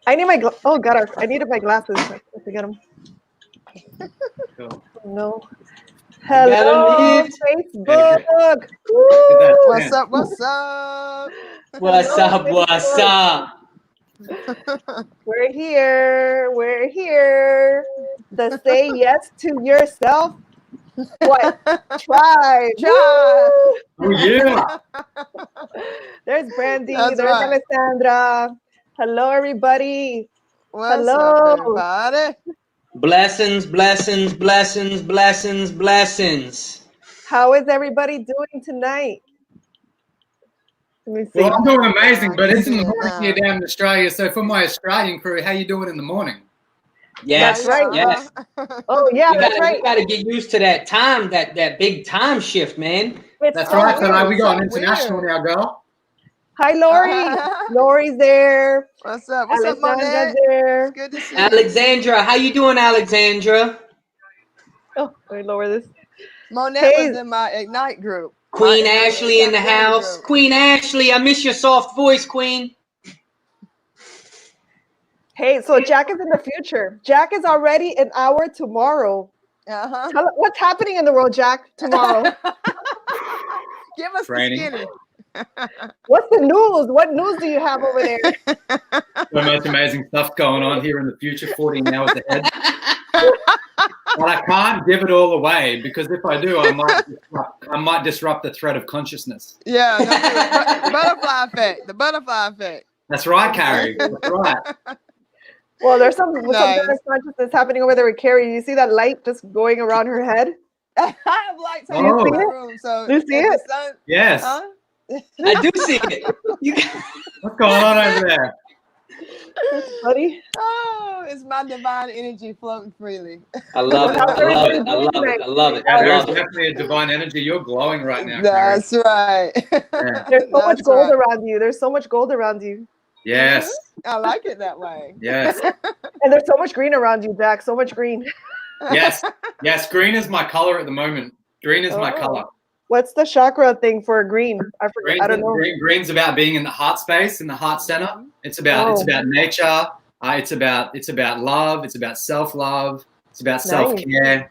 I need my oh god, I needed my glasses. I have to get them. Cool. No. Hello, Facebook. What's up? What's up? What's up? What's up? We're here. We're here. The Say Yes to Yourself. What? Tribe. Tribe. Oh yeah. There's Brandy. That's There's right. Alessandra. Hello, everybody. What's Hello. up, everybody? Blessings, blessings, blessings, blessings, blessings. How is everybody doing tonight? Let me see. Well, I'm doing amazing, but it's in the morning here down in Australia. So for my Australian crew, how you doing in the morning? Yes, That's right. yes. Oh yeah, You that's gotta, right. you gotta get used to that time, that big time shift, man. It's That's so right. So weird. we got an So international weird. now, girl. Hi, Lori. Lori's there. What's up? What's up, Alessandra's Monet? there. It's good to see you. Alexandra, how you doing, Alexandra? Oh, let me lower this. Monet Hey. was in my Ignite group. Queen My Ashley in the accountability house. group. Queen Ashley, I miss your soft voice, Queen. Hey, so Jack is in the future. Jack is already an hour tomorrow. Uh-huh. Tell what's happening in the world, Jack, tomorrow. Give us Training. the skinny. What's the news? What news do you have over there? So much amazing stuff going on here in the future, 14 hours ahead. But I can't give it all away because if I do, I might disrupt the thread of consciousness. Yeah, the butterfly effect. The butterfly effect. That's right, Carrie. That's right. Well, there's some Nice. better consciousness happening over there with Carrie. You see that light just going around her head? I have lights in Oh. my room, so You see if it? the sun, Yes. huh? I do see it. You What's going on over there? Buddy. Oh, it's my divine energy floating freely. I love it. I love it. I love it. I love it. Yeah, I there's love it. definitely a divine energy. You're glowing right now, Carrie. That's right. Yeah. There's so much That's gold right. around you. There's so much gold around you. Yes. I like it that way. Yes. And there's so much green around you, Jack. So much green. Yes. Yes. Green is my color at the moment. Green is my Oh. color. What's the chakra thing for green? I forget. I don't know. Green's about being in the heart space, in the heart center. It's about nature. It's about love. It's about self-love. It's about self-care.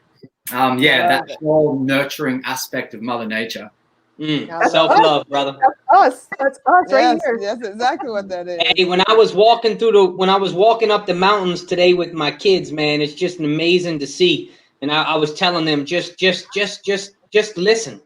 That whole nurturing aspect of Mother Nature. Self-love, brother. That's us right here. That's exactly what that is. Hey, when I was walking up the mountains today with my kids, man, it's just amazing to see. And I was telling them, just listen.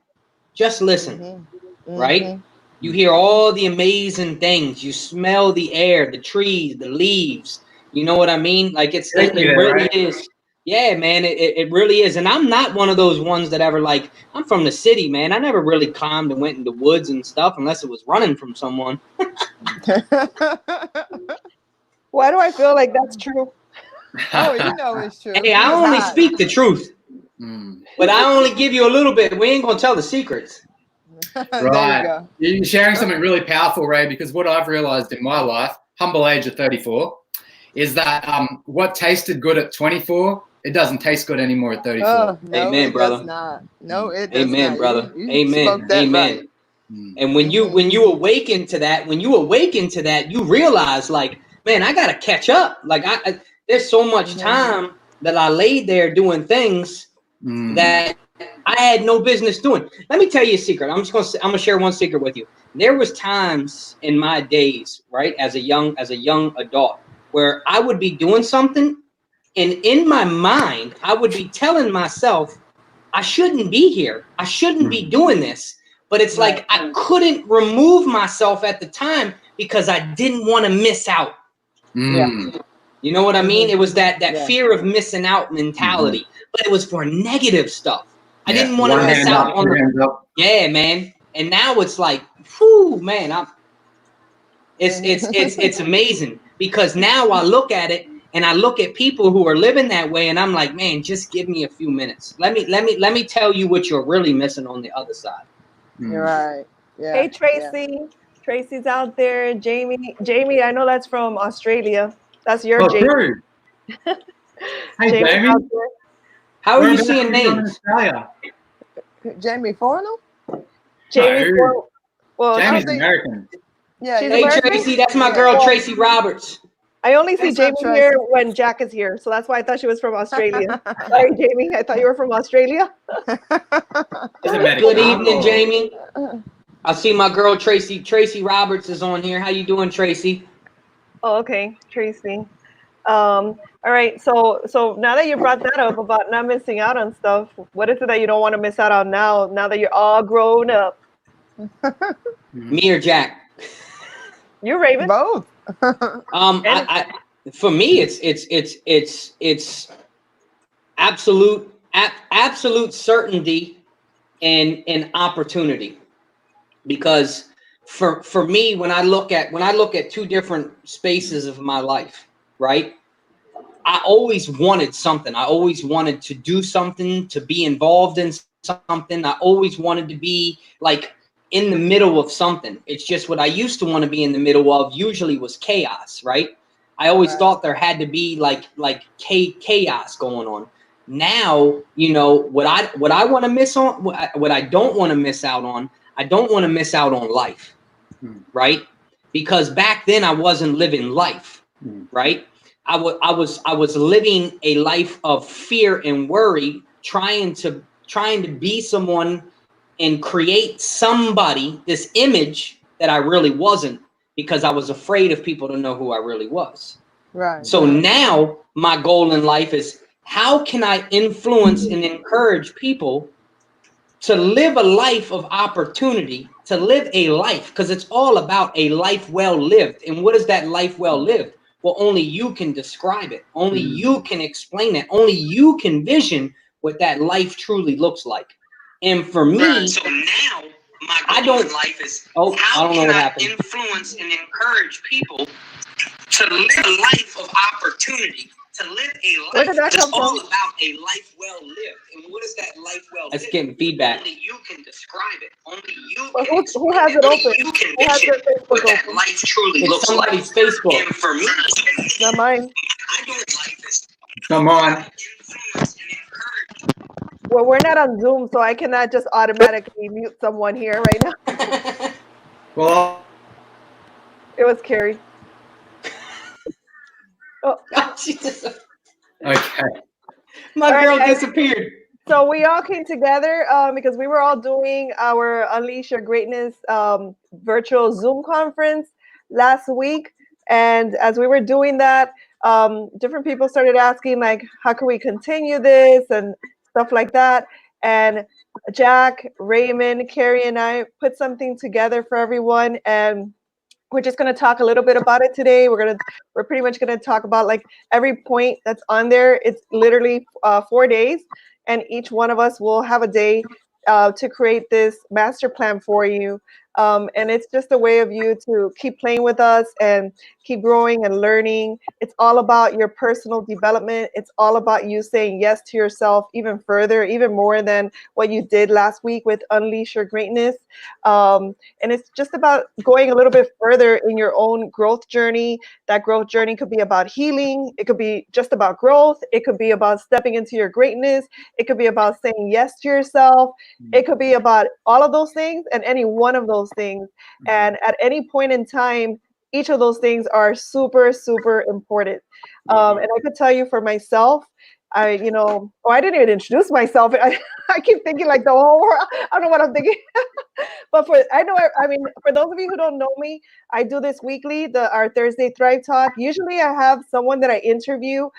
Just listen. Mm-hmm. Right? Mm-hmm. You hear all the amazing things. You smell the air, the trees, the leaves. You know what I mean? Like it really is. Yeah, man, it really is. And I'm not one of those ones that ever I'm from the city, man. I never really climbed and went into woods and stuff unless it was running from someone. Why do I feel like that's true? Oh, you know it's true. Hey, I only speak the truth. But I only give you a little bit. We ain't gonna tell the secrets. Right. You're sharing something really powerful, Ray, because what I've realized in my life, humble age of 34, is that what tasted good at 24, it doesn't taste good anymore at 34. Oh, no, Amen, it brother. Does not. No, it does Amen, not. brother. You Amen. spoke that Amen. right. And when you awaken to that, you realize, man, I gotta catch up. There's so much time that I laid there doing things that I had no business doing. Let me tell you a secret. I'm gonna share one secret with you. There was times in my days, right, as a young adult, where I would be doing something, and in my mind, I would be telling myself, I shouldn't be here. I shouldn't be doing this. But it's like I couldn't remove myself at the time because I didn't want to miss out. Yeah. You know what I mean? It was that fear of missing out mentality, but it was for negative stuff. I didn't want to miss out on the man. And now it's like, whew, man, it's amazing because now I look at it and I look at people who are living that way, and I'm like, man, just give me a few minutes. Let me tell you what you're really missing on the other side. You're right. Yeah. Hey, Tracy. Yeah. Tracy's out there. Jamie, I know that's from Australia. That's your Jamie. Hey, Jamie. How are you seeing names? Jamie Forno? Jamie Jamie's American. Yeah. Hey, Tracy, that's my girl, Tracy Roberts. I only see What's up, Jamie here when Jack is here, so that's why I thought she was from Australia. Sorry, Jamie. I thought you were from Australia. Good evening, Jamie. I see my girl Tracy Roberts is on here. How you doing, Tracy? Oh, okay, Tracy. All right. So now that you brought that up about not missing out on stuff, what is it that you don't want to miss out on now? Now that you're all grown up. Me or Jack? You, Raymond. Both. For me, it's absolute certainty and opportunity, because for me, when I look at two different spaces of my life, right? I always wanted something. I always wanted to do something, to be involved in something. I always wanted to be like in the middle of something. It's just what I used to want to be in the middle of usually was chaos, right? I always thought there had to be like chaos going on. Now, you know, what I want to miss on, what I don't want to miss out on, I don't want to miss out on life, right? Because back then I wasn't living life, right? I was living a life of fear and worry, trying to be someone and create somebody, this image that I really wasn't, because I was afraid of people to know who I really was. Right. So now my goal in life is, how can I influence and encourage people to live a life of opportunity, to live a life, because it's all about a life well lived. And what is that life well lived? Well, only you can describe it. Only you can explain it. Only you can vision what that life truly looks like. And for me, so now my goal in life is, how can I influence and encourage people to live a life of opportunity, to live a life that's all about a life well lived. And what is that life well lived? That's getting feedback. Only you can describe it. Only you can explain who has it open? You can vision what that life truly looks like. Facebook. And for me, not mine. I don't like this. Come on. Well, we're not on Zoom, so I cannot just automatically mute someone here right now. Well, it was Carrie. Oh, Jesus. Okay. My girl disappeared. So we all came together because we were all doing our Unleash Your Greatness virtual Zoom conference last week. And as we were doing that, different people started asking, like, how can we continue this and stuff like that. And Jack, Raymond, Carrie, and I put something together for everyone. And we're just going to talk a little bit about it today. We're pretty much going to talk about like every point that's on there. It's literally 4 days, and each one of us will have a day to create this master plan for you. And it's just a way of you to keep playing with us and keep growing and learning. It's all about your personal development. It's all about you saying yes to yourself even further, even more than what you did last week with Unleash Your Greatness. And it's just about going a little bit further in your own growth journey. That growth journey could be about healing. It could be just about growth. It could be about stepping into your greatness. It could be about saying yes to yourself. It could be about all of those things and any one of those things. And at any point in time, each of those things are super, super important. And I could tell you for myself, I didn't even introduce myself. I keep thinking like the whole world. I don't know what I'm thinking. But for those of you who don't know me, I do this weekly, our Thursday Thrive Talk. Usually I have someone that I interview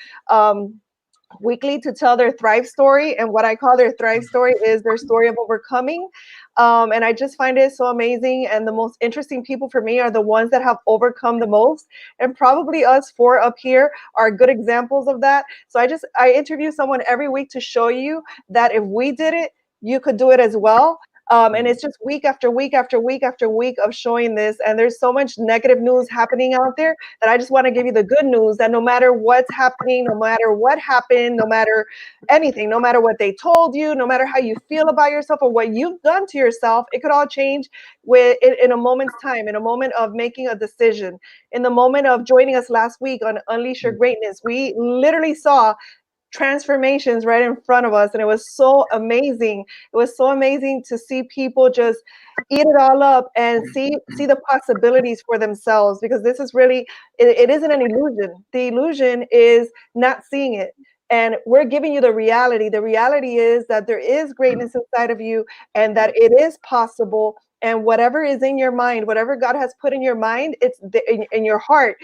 weekly to tell their Thrive story. And what I call their Thrive story is their story of overcoming. And I just find it so amazing. And the most interesting people for me are the ones that have overcome the most. And probably us four up here are good examples of that. So I interview someone every week to show you that if we did it, you could do it as well. And it's just week after week after week after week of showing this. And there's so much negative news happening out there that I just want to give you the good news that no matter what's happening, no matter what happened, no matter anything, no matter what they told you, no matter how you feel about yourself or what you've done to yourself, it could all change in a moment's time, in a moment of making a decision, in the moment of joining us last week on Unleash Your Greatness. We literally saw transformations right in front of us, and it was so amazing. It was so amazing to see people just eat it all up and see the possibilities for themselves, because this is really, it isn't an illusion. The illusion is not seeing it. And we're giving you the reality. The reality is that there is greatness inside of you, and that it is possible. And whatever is in your mind, whatever God has put in your mind, it's in your heart.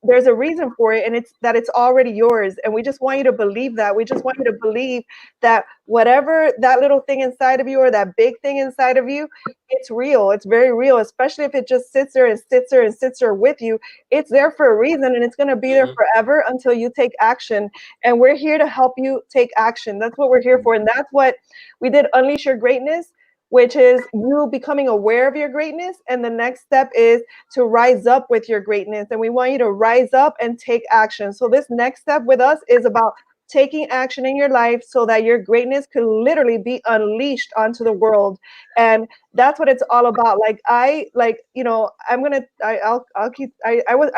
There's a reason for it, and it's that it's already yours. And we just want you to believe that. We just want you to believe that whatever that little thing inside of you, or that big thing inside of you, it's real. It's very real, especially if it just sits there and sits there and sits there with you. It's there for a reason, and it's going to be there forever until you take action. And we're here to help you take action. That's what we're here for. And that's what we did, Unleash Your Greatness, which is you becoming aware of your greatness. And the next step is to rise up with your greatness. And we want you to rise up and take action. So this next step with us is about taking action in your life so that your greatness could literally be unleashed onto the world. And that's what it's all about. I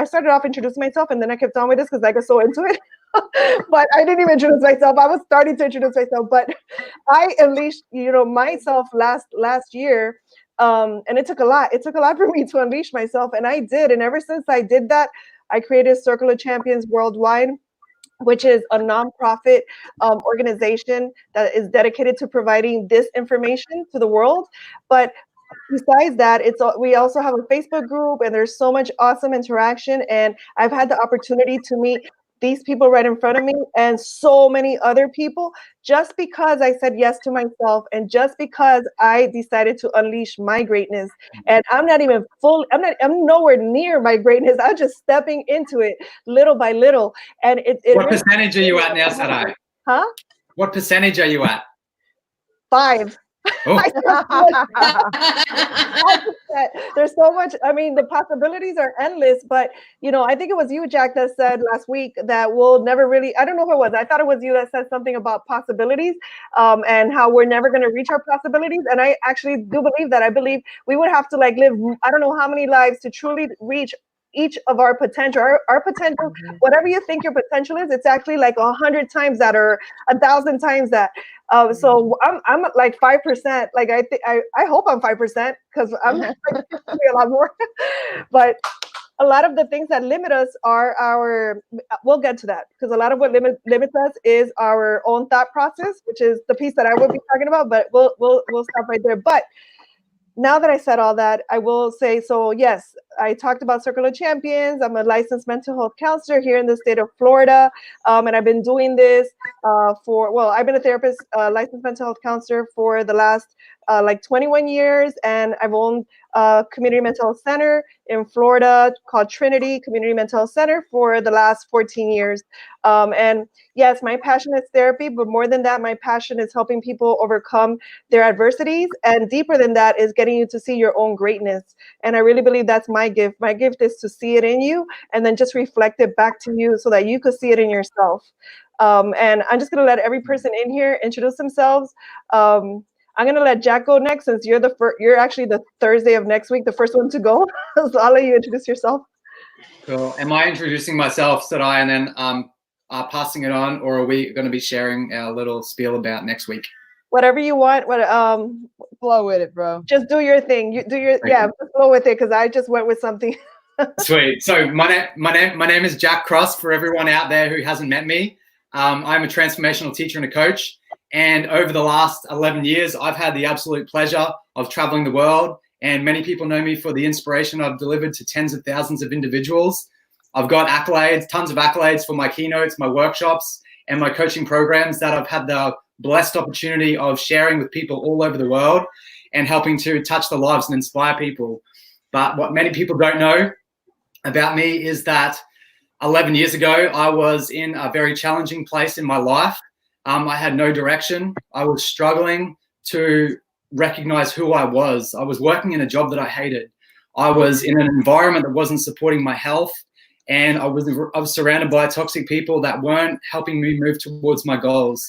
started off introducing myself, and then I kept on with this because I got so into it. But I didn't even introduce myself. I was starting to introduce myself, but I unleashed, myself last year. And it took a lot. It took a lot for me to unleash myself, and I did. And ever since I did that, I created Circle of Champions Worldwide, which is a nonprofit organization that is dedicated to providing this information to the world. But besides that, we also have a Facebook group, and there's so much awesome interaction. And I've had the opportunity to meet these people right in front of me and so many other people, just because I said yes to myself, and just because I decided to unleash my greatness. And I'm nowhere near my greatness. I'm just stepping into it little by little. And what percentage are you at now, Sarai? Huh? What percentage are you at? 5. Oh. There's so much. I mean, the possibilities are endless. But I think it was you, Jack, that said last week that we'll never really. I don't know who it was. I thought it was you that said something about possibilities, and how we're never going to reach our possibilities. And I actually do believe that. I believe we would have to live, I don't know how many lives to truly reach each of our potential. Our potential, whatever you think your potential is, it's actually like 100 times that, or 1,000 times that. So I'm at like 5%. Like I hope I'm 5%, because I'm like, a lot more. But a lot of the things that limit us are we'll get to that, because a lot of what limits us is our own thought process, which is the piece that I will be talking about. But we'll stop right there. But now that I said all that, I will say, so yes, I talked about Circle of Champions. I'm a licensed mental health counselor here in the state of Florida. And I've been doing this I've been a therapist, licensed mental health counselor for the last 21 years. And I've owned a community mental health center in Florida called Trinity Community Mental Health Center for the last 14 years. And yes, my passion is therapy, but more than that, my passion is helping people overcome their adversities. And deeper than that is getting you to see your own greatness. And I really believe that's my gift. My gift is to see it in you and then just reflect it back to you so that you could see it in yourself. And I'm just going to let every person in here introduce themselves. I'm going to let Jack go next, since you're actually the Thursday of next week, the first one to go. So I'll let you introduce yourself. Cool. Am I introducing myself, Sarai, and then passing it on, or are we going to be sharing our little spiel about next week? Whatever you want. Flow with it, bro. Just do your thing. You do your just flow with it, because I just went with something. Sweet. So my name is Jack Cross. For everyone out there who hasn't met me, I'm a transformational teacher and a coach. And over the last 11 years, I've had the absolute pleasure of traveling the world. And many people know me for the inspiration I've delivered to tens of thousands of individuals. I've got accolades, tons of accolades for my keynotes, my workshops, and my coaching programs that I've had the blessed opportunity of sharing with people all over the world and helping to touch the lives and inspire people. But what many people don't know about me is that 11 years ago, I was in a very challenging place in my life. I had no direction. I was struggling to recognize who I was. I was working in a job that I hated. I was in an environment that wasn't supporting my health. And I was surrounded by toxic people that weren't helping me move towards my goals.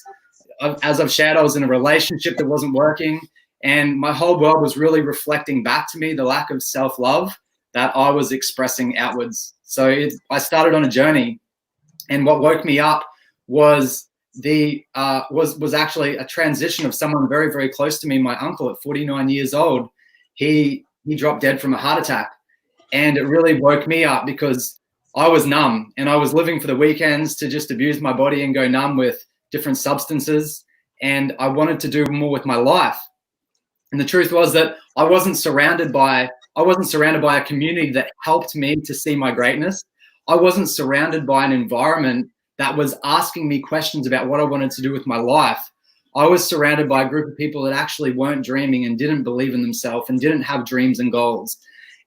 As I've shared, I was in a relationship that wasn't working. And my whole world was really reflecting back to me the lack of self-love that I was expressing outwards. So I started on a journey. And what woke me up was was actually a transition of someone very, very close to me. My uncle at 49 years old, he dropped dead from a heart attack. And it really woke me up because I was numb and I was living for the weekends to just abuse my body and go numb with different substances. And I wanted to do more with my life. And the truth was that I wasn't surrounded by a community that helped me to see my greatness. I wasn't surrounded by an environment that was asking me questions about what I wanted to do with my life. I was surrounded by a group of people that actually weren't dreaming and didn't believe in themselves and didn't have dreams and goals.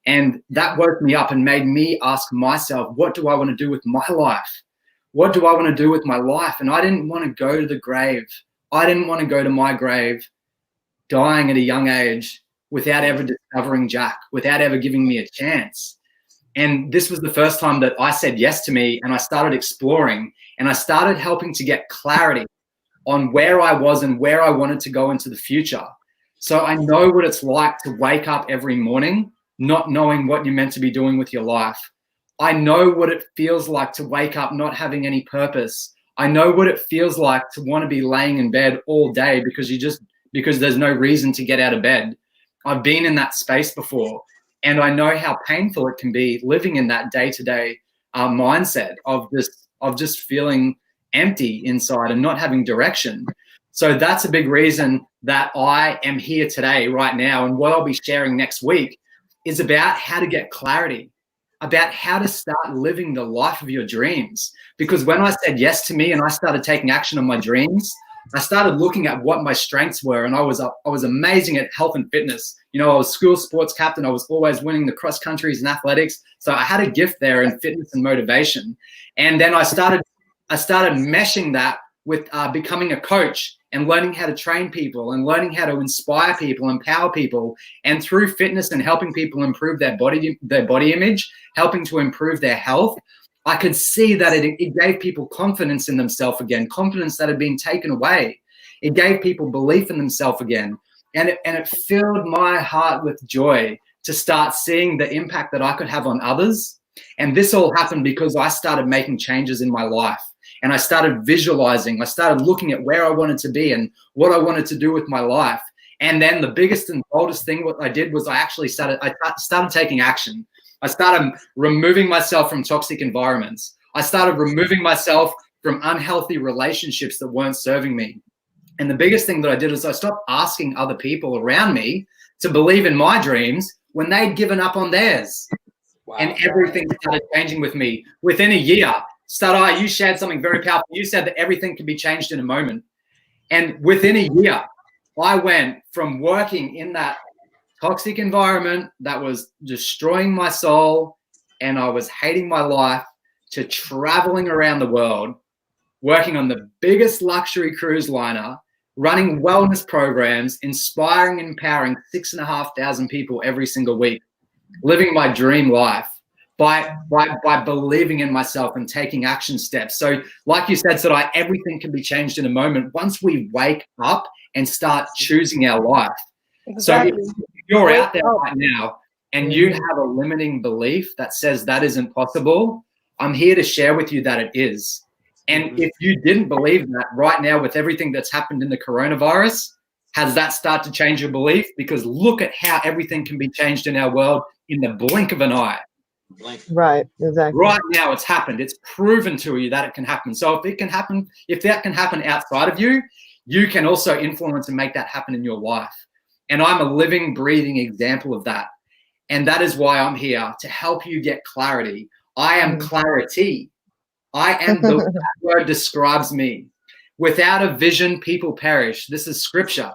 And that woke me up and made me ask myself, what do I want to do with my life? What do I want to do with my life? And I didn't want to go to the grave. I didn't want to go to my grave dying at a young age without ever discovering Jack, without ever giving me a chance. And this was the first time that I said yes to me, and I started exploring, and I started helping to get clarity on where I was and where I wanted to go into the future. So I know what it's like to wake up every morning not knowing what you're meant to be doing with your life. I know what it feels like to wake up not having any purpose. I know what it feels like to want to be laying in bed all day because there's no reason to get out of bed. I've been in that space before, and I know how painful it can be living in that day-to-day mindset of just feeling empty inside and not having direction. So that's a big reason that I am here today, right now, and what I'll be sharing next week is about how to get clarity, about how to start living the life of your dreams. Because when I said yes to me and I started taking action on my dreams, I started looking at what my strengths were, and I was amazing at health and fitness. You know, I was school sports captain. I was always winning the cross countries and athletics. So I had a gift there in fitness and motivation. And then I started meshing that with becoming a coach and learning how to train people and learning how to inspire people, empower people. And through fitness and helping people improve their body image, helping to improve their health, I could see that it gave people confidence in themselves again, confidence that had been taken away. It gave people belief in themselves again. And it filled my heart with joy to start seeing the impact that I could have on others. And this all happened because I started making changes in my life. And I started visualizing. I started looking at where I wanted to be and what I wanted to do with my life. And then the biggest and boldest thing what I did was I started taking action. I started removing myself from toxic environments. I started removing myself from unhealthy relationships that weren't serving me. And the biggest thing that I did is I stopped asking other people around me to believe in my dreams when they'd given up on theirs. Wow. And everything started changing with me. Within a year, Sarai, you shared something very powerful. You said that everything can be changed in a moment. And within a year, I went from working in that toxic environment that was destroying my soul and I was hating my life to traveling around the world, working on the biggest luxury cruise liner, running wellness programs, inspiring and empowering 6,500 people every single week, living my dream life. By believing in myself and taking action steps. So like you said, Sarai, everything can be changed in a moment once we wake up and start choosing our life. Exactly. So if you're out there right now and you have a limiting belief that says that isn't possible, I'm here to share with you that it is. And if you didn't believe that right now with everything that's happened in the coronavirus, has that started to change your belief? Because look at how everything can be changed in our world in the blink of an eye. Right, exactly. Right now it's happened. It's proven to you that it can happen. So if that can happen outside of you, you can also influence and make that happen in your life. And I'm a living, breathing example of that. And that is why I'm here to help you get clarity. I am clarity. I am the word describes me. Without a vision, people perish. This is scripture.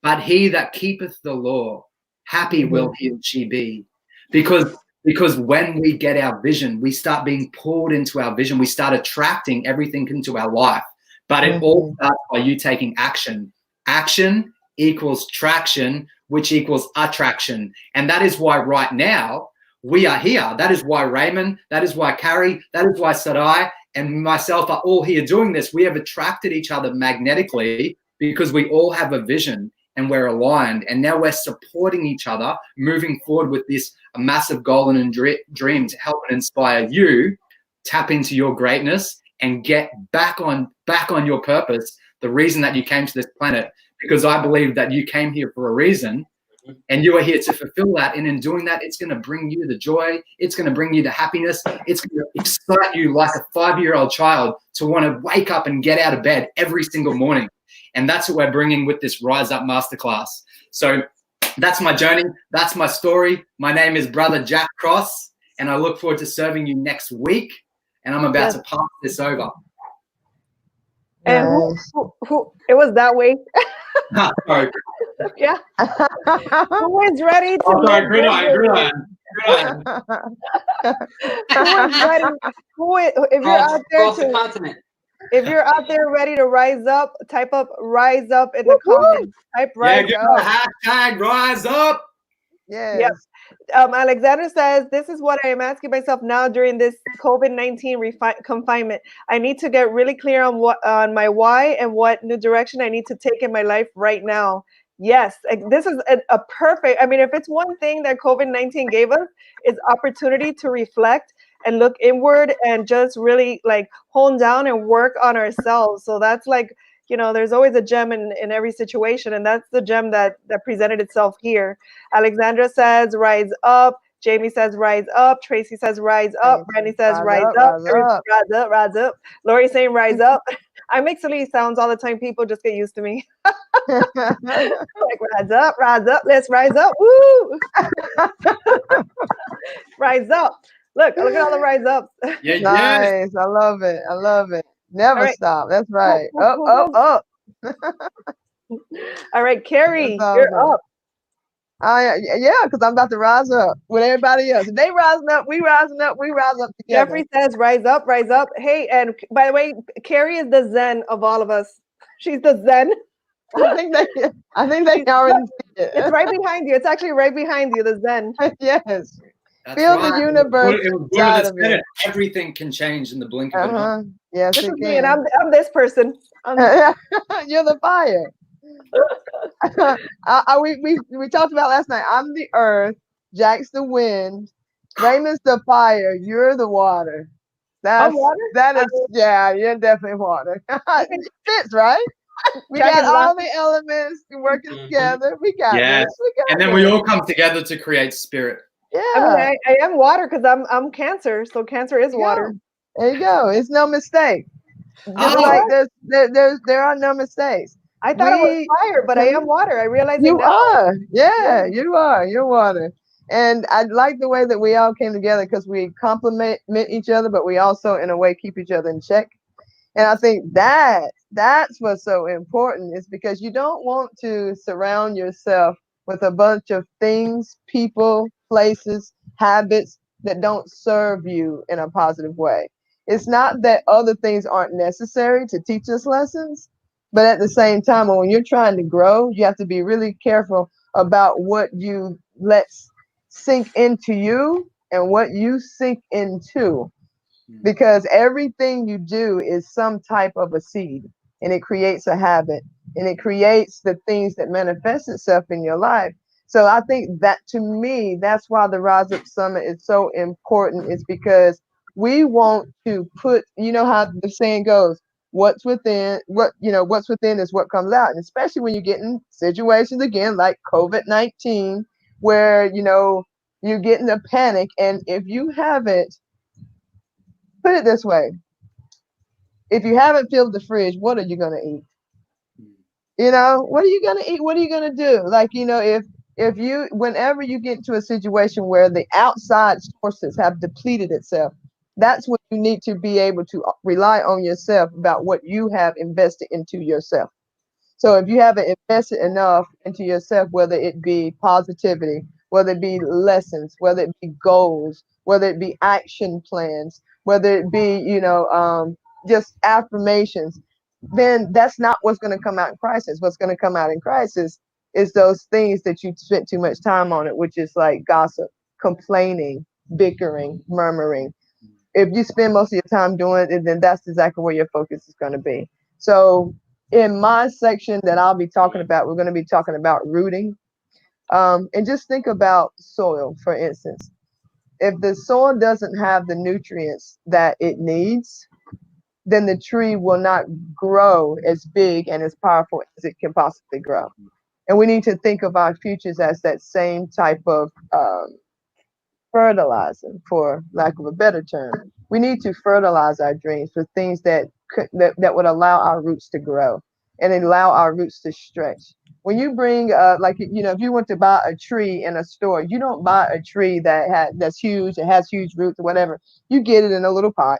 But he that keepeth the law, happy will he or she be. Because when we get our vision, we start being pulled into our vision. We start attracting everything into our life. But it all starts by you taking action. Action equals traction, which equals attraction. And that is why right now we are here. That is why Raymond, that is why Carrie, that is why Sarai and myself are all here doing this. We have attracted each other magnetically because we all have a vision and we're aligned. And now we're supporting each other, moving forward with this massive goal and dream to help and inspire you tap into your greatness and get back on your purpose, the reason that you came to this planet, because I believe that you came here for a reason and you are here to fulfill that. And in doing that, it's going to bring you the joy. It's going to bring you the happiness. It's going to excite you like a 5-year-old child to want to wake up and get out of bed every single morning. And that's what we're bringing with this Rise Up Masterclass. So that's my journey. That's my story. My name is Brother Jack Cross, and I look forward to serving you next week. And I'm about to pass this over. And who it was that way. Sorry. Yeah. Who is ready to sorry, gridiron. If you're out there the continent. If you're out there ready to rise up, type up rise up in the comments. Type rise up. Hashtag rise up. Yes. Yep. Alexander says, this is what I am asking myself now during this COVID-19 confinement. I need to get really clear on my why and what new direction I need to take in my life right now. Yes, this is a perfect, I mean, if it's one thing that COVID-19 gave us, is opportunity to reflect and look inward and just really like hone down and work on ourselves. So that's like, you know, there's always a gem in every situation, and that's the gem that presented itself here. Alexandra says, rise up. Jamie says, rise up. Tracy says, rise up. Brandy says, rise up. Rise up, rise up. Lori saying, rise up. I make silly sounds all the time. People just get used to me. Like, rise up. Let's rise up. Woo! Rise up. Look at all the rise ups. Yeah, nice. I love it. I love it. Never stop. That's right. Up. All right, Carrie, you're up. Yeah, because I'm about to rise up with everybody else. If they rising up, we rising up, we rise up together. Jeffrey says, rise up, rise up. Hey, and by the way, Carrie is the Zen of all of us. She's the Zen. I think they already see it. It's right behind you. It's actually right behind you, the Zen. Yes. That's Feel right. the universe. Everything can change in the blink of an eye. Yes, this is me, and I'm this person. You're the fire. We talked about last night. I'm the earth. Jack's the wind. Raymond's the fire. You're the water. I'm water? Yeah, you're definitely water. It fits, right? We got all the elements working together. We got this. And then we all come together to create spirit. Yeah. I mean, I am water because I'm Cancer, so Cancer is water. There you go. It's no mistake. Just like there are no mistakes. I thought I was fire, but I am water. I realize you are. Yeah, you are. You're water. And I like the way that we all came together because we complement each other, but we also, in a way, keep each other in check. And I think that's what's so important, is because you don't want to surround yourself with a bunch of things, people, places, habits that don't serve you in a positive way. It's not that other things aren't necessary to teach us lessons, but at the same time, when you're trying to grow, you have to be really careful about what you let sink into you and what you sink into, because everything you do is some type of a seed, and it creates a habit, and it creates the things that manifest itself in your life. So I think that, to me, that's why the Rise Up Summit is so important, is because we want to put, you know how the saying goes, what's within is what comes out. And especially when you get in situations again like COVID-19, where you're getting a panic, and if you haven't, put it this way, if you haven't filled the fridge, what are you going to eat? What are you going to eat? What are you going to do? Like, whenever you get to a situation where the outside sources have depleted itself, that's when you need to be able to rely on yourself about what you have invested into yourself. So if you haven't invested enough into yourself, whether it be positivity, whether it be lessons, whether it be goals, whether it be action plans, whether it be, just affirmations, then that's not what's going to come out in crisis. What's going to come out in crisis is those things that you spent too much time on it, which is like gossip, complaining, bickering, murmuring. If you spend most of your time doing it, then that's exactly where your focus is going to be. So in my section that I'll be talking about, we're going to be talking about rooting. And just think about soil, for instance. If the soil doesn't have the nutrients that it needs, then the tree will not grow as big and as powerful as it can possibly grow. And we need to think of our futures as that same type of fertilizer, for lack of a better term. We need to fertilize our dreams with things that would allow our roots to grow and allow our roots to stretch. When you bring, if you went to buy a tree in a store, you don't buy a tree that's huge, it has huge roots or whatever. You get it in a little pot,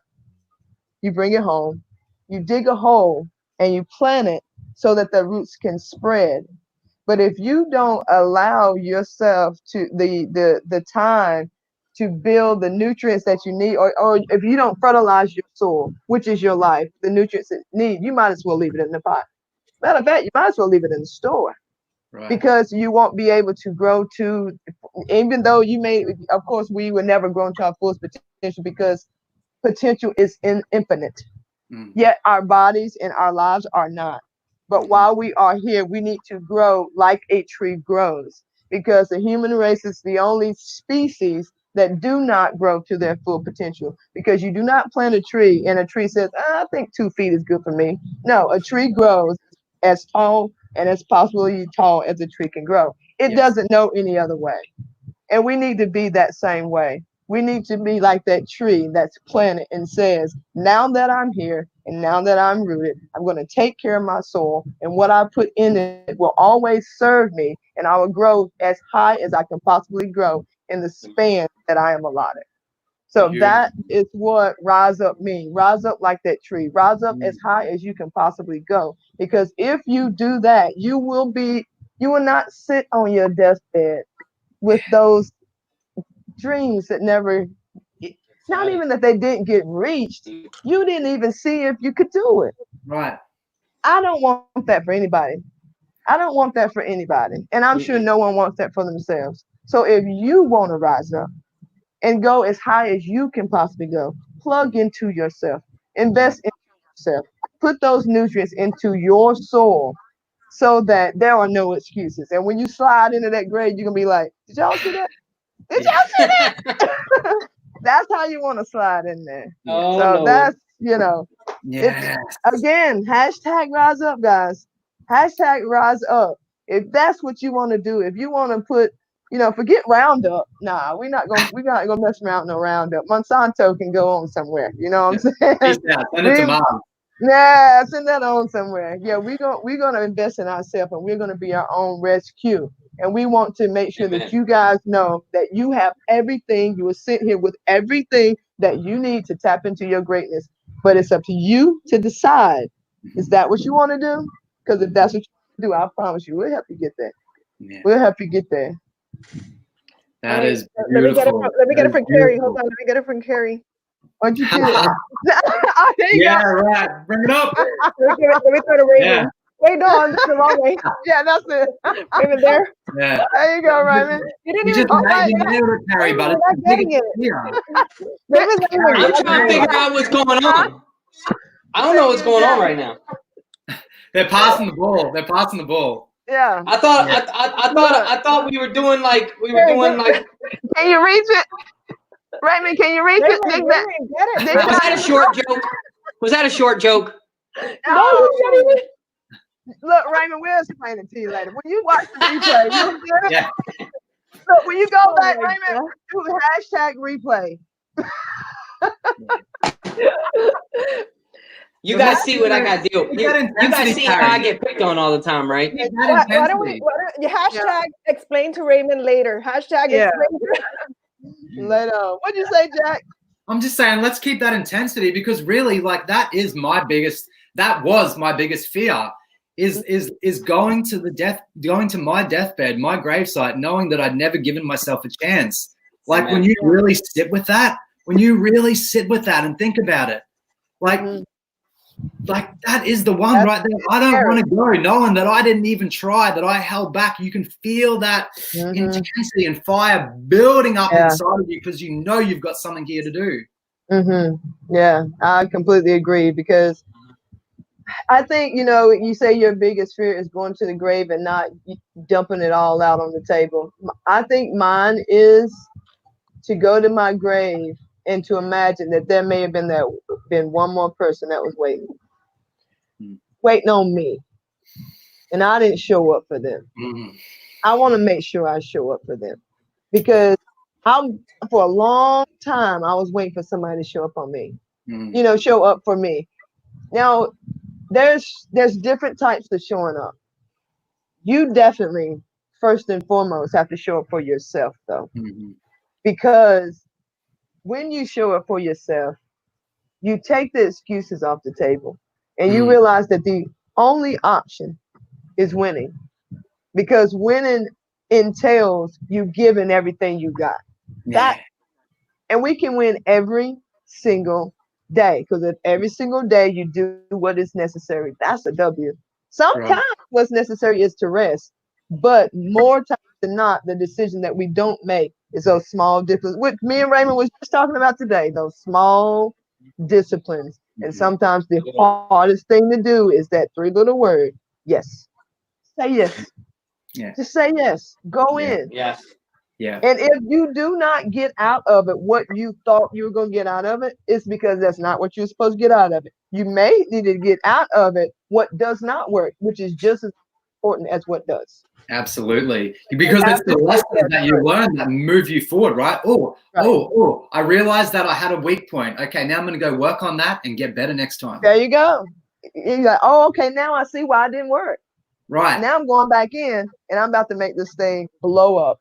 you bring it home, you dig a hole, and you plant it so that the roots can spread. But if you don't allow yourself to the time to build the nutrients that you need, or if you don't fertilize your soil, which is your life, the nutrients it needs, you might as well leave it in the pot. Matter of fact, you might as well leave it in the store. Right. Because you won't be able to grow to, even though you may, of course, we would never grow into our fullest potential because potential is infinite. Yet our bodies and our lives are not. But while we are here, we need to grow like a tree grows, because the human race is the only species that do not grow to their full potential. Because you do not plant a tree and a tree says, I think 2 feet is good for me. No, a tree grows as tall and as possibly tall as a tree can grow. It doesn't know any other way. And we need to be that same way. We need to be like that tree that's planted and says, now that I'm here and now that I'm rooted, I'm going to take care of my soul, and what I put in it will always serve me, and I will grow as high as I can possibly grow in the span that I am allotted. So that is what rise up means. Rise up like that tree. Rise up as high as you can possibly go. Because if you do that, you will not sit on your deathbed with those dreams that never, not even that they didn't get reached. You didn't even see if you could do it. Right. I don't want that for anybody. I don't want that for anybody. And I'm sure no one wants that for themselves. So if you want to rise up and go as high as you can possibly go, plug into yourself, invest in yourself, put those nutrients into your soul so that there are no excuses. And when you slide into that grave, you're going to be like, did y'all see that? Did y'all see that? That's how you want to slide in there. Oh, so no. that's, again, hashtag rise up, guys. Hashtag rise up. If that's what you want to do, if you want to put, forget Roundup. Nah, we're not gonna mess around no Roundup. Monsanto can go on somewhere. You know what I'm saying? Send it to Mom. Yeah, send that on somewhere. Yeah, we're gonna invest in ourselves, and we're gonna be our own rescue. And we want to make sure that you guys know that you have everything. You will sit here with everything that you need to tap into your greatness. But it's up to you to decide. Is that what you want to do? Because if that's what you want to do, I promise you, we'll help you get there. Yeah. We'll help you get there. That is beautiful. Let me get it from Carrie. Hold on, let me get it from Carrie. What'd you do? Right. Bring it up. Let me throw to Raymond. Yeah. Wait, no, this is the wrong way. Yeah, that's it. Raymond there. Yeah. There you go, Raymond. You didn't even Carrie, but I'm not getting it. I'm trying to figure out what's going on. I don't know what's going on right now. They're passing the ball. Yeah. I thought we were doing like Can you reach it? Raymond, can you reach it? Was that a short joke? Was that a short joke? No. Look, Raymond, we'll explain it to you later. When you watch the replay, look, when you go back, Raymond, do the hashtag replay. You guys see what I got to do. You guys see how I get picked on all the time, right? Why don't we hashtag explain to Raymond later? Hashtag explain to later. What'd you say, Jack? I'm just saying, let's keep that intensity, because really, like, that was my biggest fear, is going to my deathbed, my gravesite, knowing that I'd never given myself a chance. Like, when you really sit with that, and think about it, like that is the one right there. I don't want to go knowing that I didn't even try, that I held back. You can feel that intensity and fire building up inside of you, because you know you've got something here to do. Yeah, I completely agree, because I think, you say your biggest fear is going to the grave and not dumping it all out on the table. I think mine is to go to my grave and to imagine that there may have been one more person that was waiting on me, and I didn't show up for them. I want to make sure I show up for them, because for a long time I was waiting for somebody to show up on me, show up for me. Now there's different types of showing up. You definitely first and foremost have to show up for yourself, though, because when you show up for yourself, you take the excuses off the table, and you realize that the only option is winning, because winning entails you giving everything you got. And we can win every single day, because if every single day you do what is necessary, that's a W. Sometimes what's necessary is to rest, but more times than not, the decision that we don't make is those small differences. What me and Raymond was just talking about today, those small disciplines. And sometimes the hardest thing to do is that 3 little word, yes. Say yes. Just say yes. Go in. Yes. Yeah. And if you do not get out of it what you thought you were going to get out of it, it's because that's not what you're supposed to get out of it. You may need to get out of it what does not work, which is just as important as what does. Absolutely. Because it's the lessons that you learn that move you forward, right? I realized that I had a weak point. Okay, now I'm going to go work on that and get better next time. There you go. You're like, oh, okay, now I see why it didn't work. Right. Now I'm going back in and I'm about to make this thing blow up.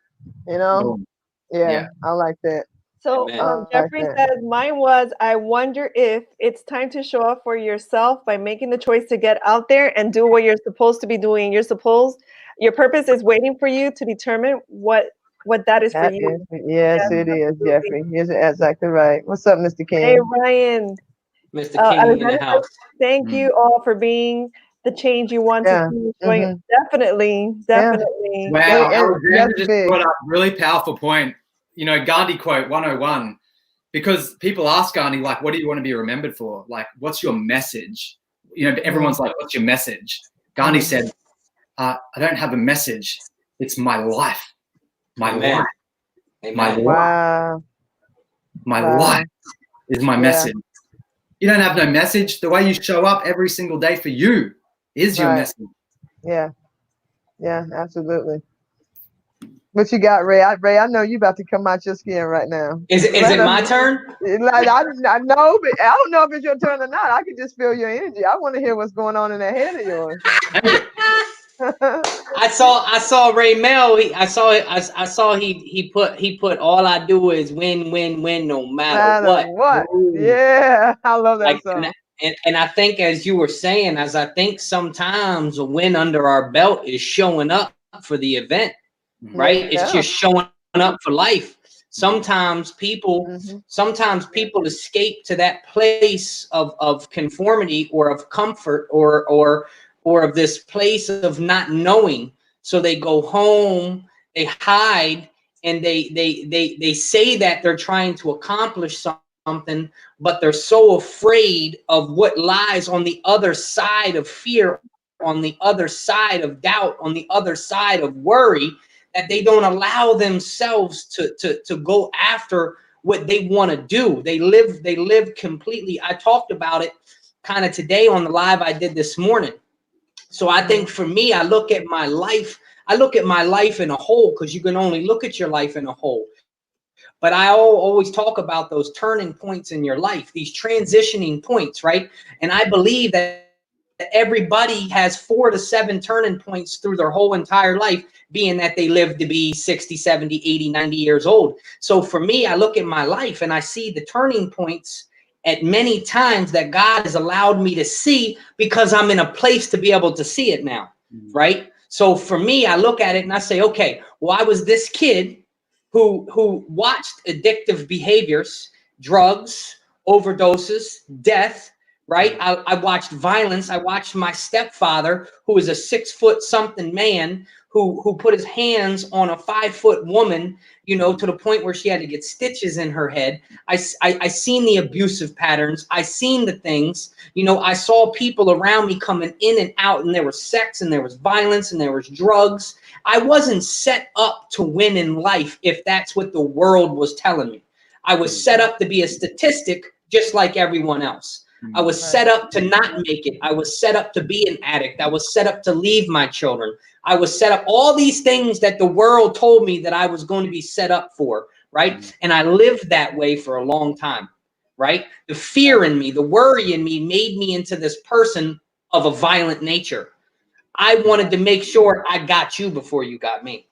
Yeah, I like that. So Jeffrey says, mine was, I wonder if it's time to show up for yourself by making the choice to get out there and do what you're supposed to be doing. Your purpose is waiting for you to determine what that is for you. Yes, it is, Jeffrey. You're exactly right. What's up, Mr. King? Hey, Ryan. Mr. King in the house. Thank you all for being the change you want to see. Definitely. Wow, Alexander just brought up a really powerful point. Gandhi quote 101, because people ask Gandhi, like, what do you want to be remembered for? Like, what's your message? Everyone's like, what's your message? Gandhi said, I don't have a message. It's my life. My life. My life. My life is my message. You don't have no message. The way you show up every single day for you is your message. Yeah, absolutely. What you got, Ray? Ray, I know you about to come out your skin right now. Is it my turn? Like, I know, but I don't know if it's your turn or not. I can just feel your energy. I want to hear what's going on in that head of yours. I saw Raymond. I saw he put all I do is win no matter what. Ooh. Yeah, I love that song. And I think, as you were saying, I think sometimes a win under our belt is showing up for the event, right? It's just showing up for life. Sometimes people escape to that place of conformity or of comfort or of this place of not knowing. So they go home, they hide, and they say that they're trying to accomplish something, but they're so afraid of what lies on the other side of fear, on the other side of doubt, on the other side of worry, that they don't allow themselves to go after what they want to do. They live completely. I talked about it kind of today on the live I did this morning. So I think for me, I look at my life in a whole, because you can only look at your life in a whole. But I always talk about those turning points in your life, these transitioning points, right? And I believe that everybody has 4 to 7 turning points through their whole entire life, being that they live to be 60, 70, 80, 90 years old. So for me, I look at my life and I see the turning points at many times that God has allowed me to see, because I'm in a place to be able to see it now, right? So for me, I look at it and I say, okay, well, I was this kid who watched addictive behaviors, drugs, overdoses, death, right? I watched violence. I watched my stepfather, who was a 6-foot-something man, who put his hands on a 5-foot woman, to the point where she had to get stitches in her head. I seen the abusive patterns. I seen the things, I saw people around me coming in and out, and there was sex and there was violence and there was drugs. I wasn't set up to win in life if that's what the world was telling me. I was set up to be a statistic just like everyone else. I was set up to not make it. I was set up to be an addict. I was set up to leave my children. I was set up all these things that the world told me that I was going to be set up for, right? And I lived that way for a long time, right? The fear in me, the worry in me made me into this person of a violent nature. I wanted to make sure I got you before you got me.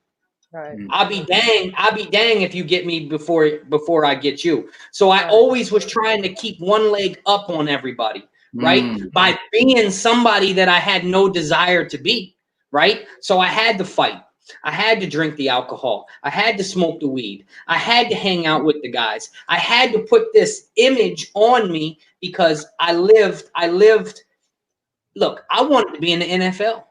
Right. I'll be dang if you get me before I get you. So I always was trying to keep one leg up on everybody, right? By being somebody that I had no desire to be, right? So I had to fight. I had to drink the alcohol. I had to smoke the weed. I had to hang out with the guys. I had to put this image on me because I lived. Look, I wanted to be in the NFL.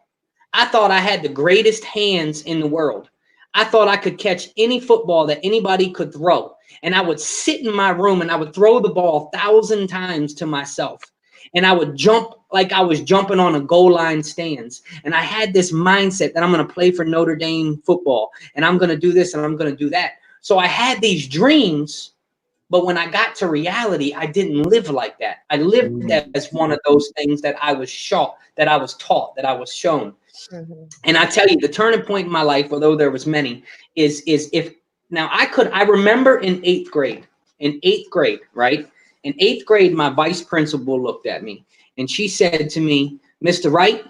I thought I had the greatest hands in the world. I thought I could catch any football that anybody could throw. And I would sit in my room and I would throw the ball 1,000 times to myself. And I would jump like I was jumping on a goal line stands. And I had this mindset that I'm going to play for Notre Dame football. And I'm going to do this and I'm going to do that. So I had these dreams. But when I got to reality, I didn't live like that. I lived as one of those things that I was taught, that I was shown. And I tell you, the turning point in my life, although there was many, is if now I remember in eighth grade, right? In eighth grade, my vice principal looked at me and she said to me, Mr. Wright,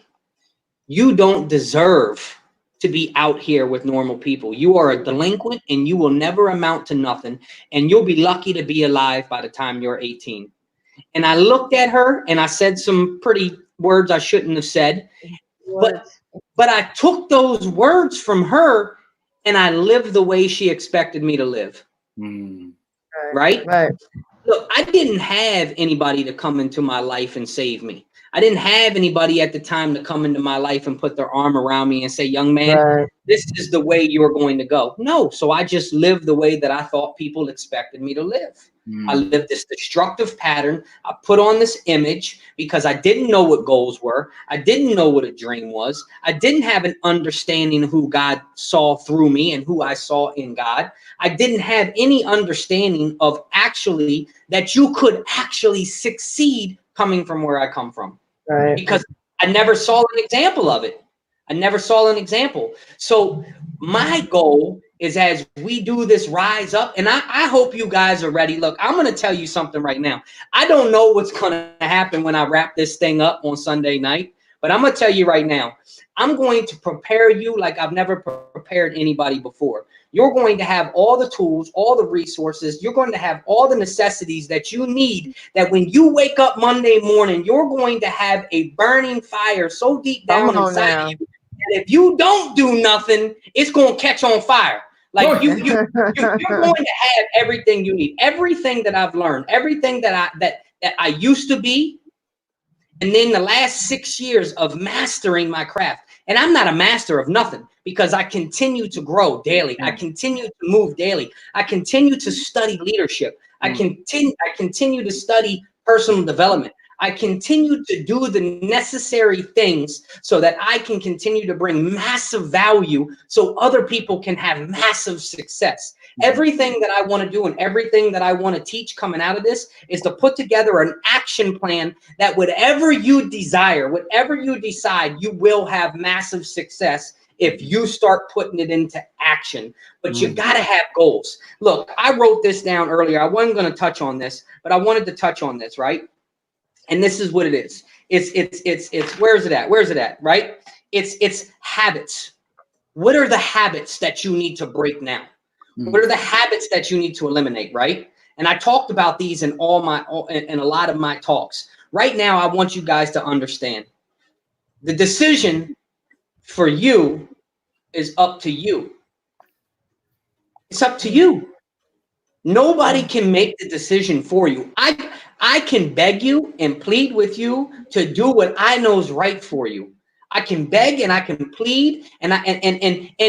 you don't deserve to be out here with normal people. You are a delinquent and you will never amount to nothing. And you'll be lucky to be alive by the time you're 18. And I looked at her and I said some pretty words I shouldn't have said. But I took those words from her and I lived the way she expected me to live. Right? Look, I didn't have anybody to come into my life and save me. I didn't have anybody at the time to come into my life and put their arm around me and say, young man, this is the way you're going to go. No. So I just lived the way that I thought people expected me to live. I lived this destructive pattern. I put on this image because I didn't know what goals were. I didn't know what a dream was. I didn't have an understanding of who God saw through me and who I saw in God. I didn't have any understanding of actually that you could actually succeed coming from where I come from. Because I never saw an example of it. I never saw an example. So my goal is as we do this rise up, and I hope you guys are ready. Look, I'm going to tell you something right now. I don't know what's going to happen when I wrap this thing up on Sunday night, but I'm going to tell you right now, I'm going to prepare you like I've never prepared anybody before. You're going to have all the tools, all the resources. You're going to have all the necessities that you need, that when you wake up Monday morning, you're going to have a burning fire so deep down inside you that if you don't do nothing, it's going to catch on fire. Like you're going to have everything you need, everything that I've learned, everything that I used to be. And then the last 6 years of mastering my craft. And I'm not a master of nothing because I continue to grow daily. I continue to move daily. I continue to study leadership. I continue to study personal development. I continue to do the necessary things so that I can continue to bring massive value so other people can have massive success. Everything that I want to do and everything that I want to teach coming out of this is to put together an action plan that whatever you desire, whatever you decide, you will have massive success if you start putting it into action. But you got to have goals. Look, I wrote this down earlier. I wasn't going to touch on this, but I wanted to touch on this, right? And this is what it is. It's where's it at? Where's it at? Right? It's habits. What are the habits that you need to break now? What are the habits that you need to eliminate? Right? And I talked about these in in a lot of my talks. Right now, I want you guys to understand the decision for you is up to you. It's up to you. Nobody can make the decision for you. I can beg you and plead with you to do what I know is right for you. I can beg and I can plead and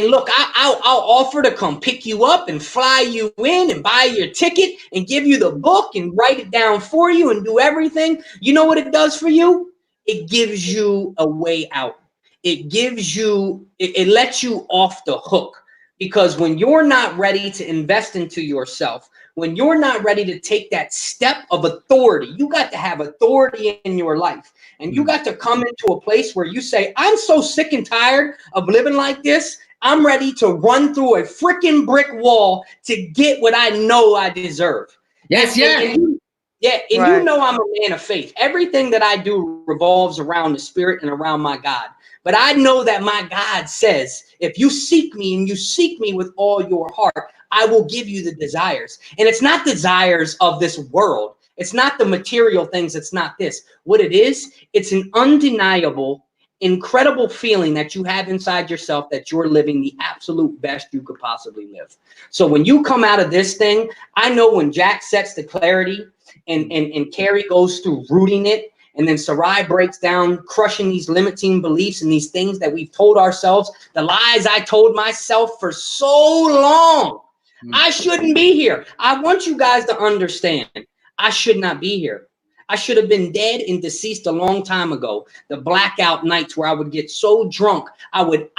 look, I'll offer to come pick you up and fly you in and buy your ticket and give you the book and write it down for you and do everything. You know what it does for you? It gives you a way out. It gives you, it lets you off the hook. Because when you're not ready to invest into yourself, when you're not ready to take that step of authority, you got to have authority in your life. And you got to come into a place where you say, I'm so sick and tired of living like this. I'm ready to run through a freaking brick wall to get what I know I deserve. Yes, And Right. you know I'm a man of faith. Everything that I do revolves around the spirit and around my God. But I know that my God says, if you seek me and you seek me with all your heart, I will give you the desires. And it's not desires of this world. It's not the material things. It's not this. What it is, it's an undeniable, incredible feeling that you have inside yourself that you're living the absolute best you could possibly live. So when you come out of this thing, I know when Jack sets the clarity and Carrie goes through rooting it, and then Sarai breaks down, crushing these limiting beliefs and these things that we've told ourselves, the lies I told myself for so long. I shouldn't be here. I want you guys to understand, I should not be here. I should have been dead and deceased a long time ago. The blackout nights where I would get so drunk, I would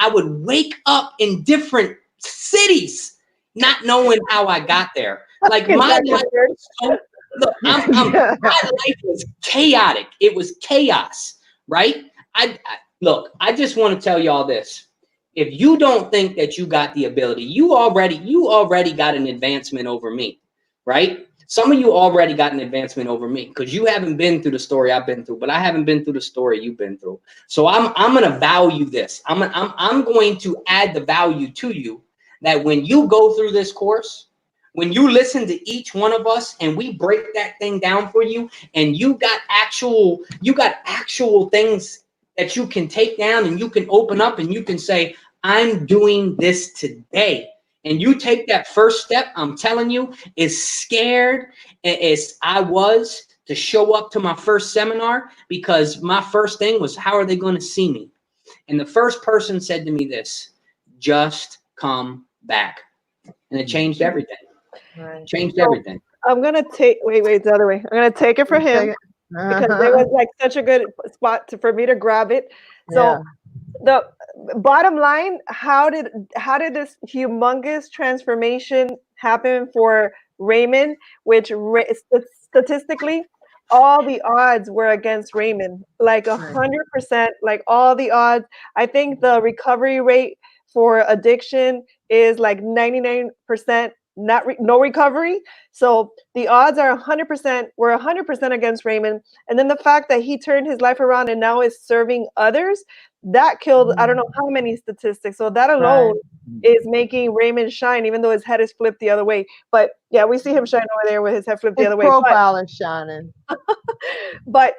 wake up in different cities, not knowing how I got there. Like my life was so, look, my life was chaotic. It was chaos, right? Look, I just want to tell y'all this. If you don't think that you got the ability, you already got an advancement over me, right? Some of you already got an advancement over me because you haven't been through the story I've been through, but I haven't been through the story you've been through. So I'm going to value this. I'm going to add the value to you that when you go through this course, when you listen to each one of us and we break that thing down for you, and you got actual things that you can take down and you can open up and you can say, I'm doing this today. And you take that first step, I'm telling you, as scared as I was to show up to my first seminar, because my first thing was, how are they going to see me? And the first person said to me this, just come back. And it changed everything. Right. Changed everything. I'm going to take, wait, the other way. I'm going to take it for him because it was like such a good spot for me to grab it. So the bottom line, how did this humongous transformation happen for Raymond, which statistically all the odds were against Raymond, like 100%, like all the odds. I think the recovery rate for addiction is like 99%, no recovery. So the odds are 100%, were 100% against Raymond. And then the fact that he turned his life around and now is serving others, that killed I don't know how many statistics. So that alone is making Raymond shine, even though his head is flipped the other way. But yeah, we see him shine over there with his head flipped the other way. Profile is shining. But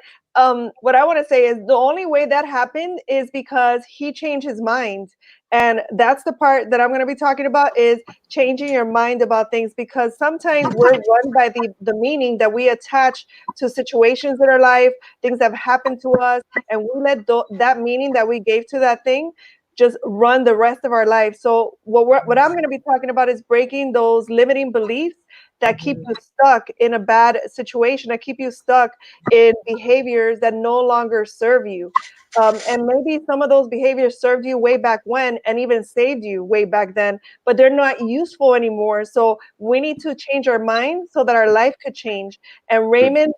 what I want to say is the only way that happened is because he changed his mind. And that's the part that I'm going to be talking about, is changing your mind about things, because sometimes we're run by the meaning that we attach to situations in our life, things that have happened to us, and we let that meaning that we gave to that thing just run the rest of our life. So what I'm going to be talking about is breaking those limiting beliefs that keep you stuck in a bad situation, that keep you stuck in behaviors that no longer serve you. And maybe some of those behaviors served you way back when and even saved you way back then, but they're not useful anymore. So we need to change our mind so that our life could change. And Raymond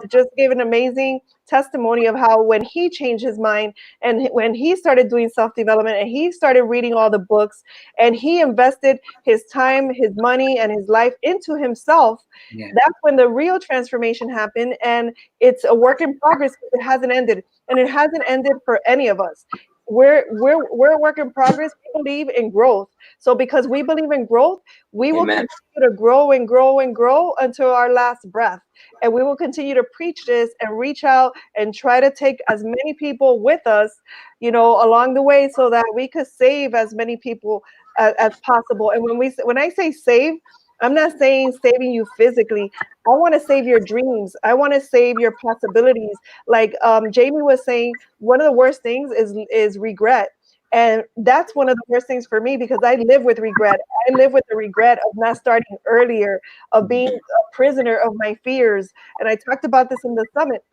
just gave an amazing testimony of how when he changed his mind and when he started doing self-development and he started reading all the books and he invested his time, his money, and his life into himself, that's when the real transformation happened. And it's a work in progress. It hasn't ended, and it hasn't ended for any of us. We're a work in progress. We believe in growth. So because we believe in growth, we will continue to grow and grow and grow until our last breath. And we will continue to preach this and reach out and try to take as many people with us, along the way, so that we could save as many people as possible. And when I say save, I'm not saying saving you physically. I want to save your dreams. I want to save your possibilities. Like Jamie was saying, one of the worst things is regret. And that's one of the worst things for me, because I live with regret. I live with the regret of not starting earlier, of being a prisoner of my fears. And I talked about this in the summit,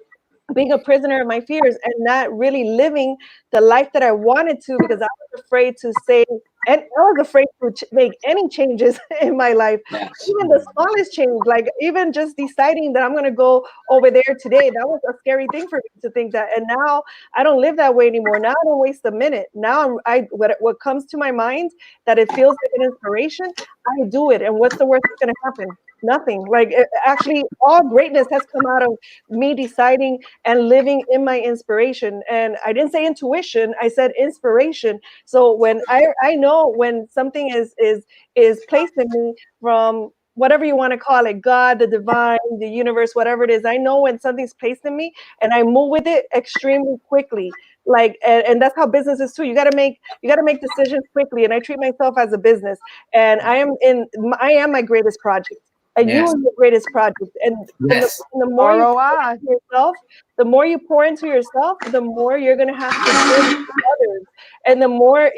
being a prisoner of my fears and not really living the life that I wanted to, because I was afraid to say and I was afraid to make any changes in my life. Yes. Even the smallest change, like even just deciding that I'm going to go over there today, that was a scary thing for me to think that. And now I don't live that way anymore. Now I don't waste a minute. Now what comes to my mind that it feels like an inspiration, I do it. And what's the worst that's going to happen? Nothing. Like actually, all greatness has come out of me deciding and living in my inspiration. And I didn't say intuition, I said inspiration. So when I know when something is placed in me from whatever you want to call it, God, the divine, the universe, whatever it is, I know when something's placed in me and I move with it extremely quickly. Like and that's how business is too. You gotta make decisions quickly. And I treat myself as a business. And I am my greatest project. And you Yes. are your greatest project. And Yes. the more you pour ROI. into yourself, the more you pour into yourself, the more you're gonna have to give to others. And the more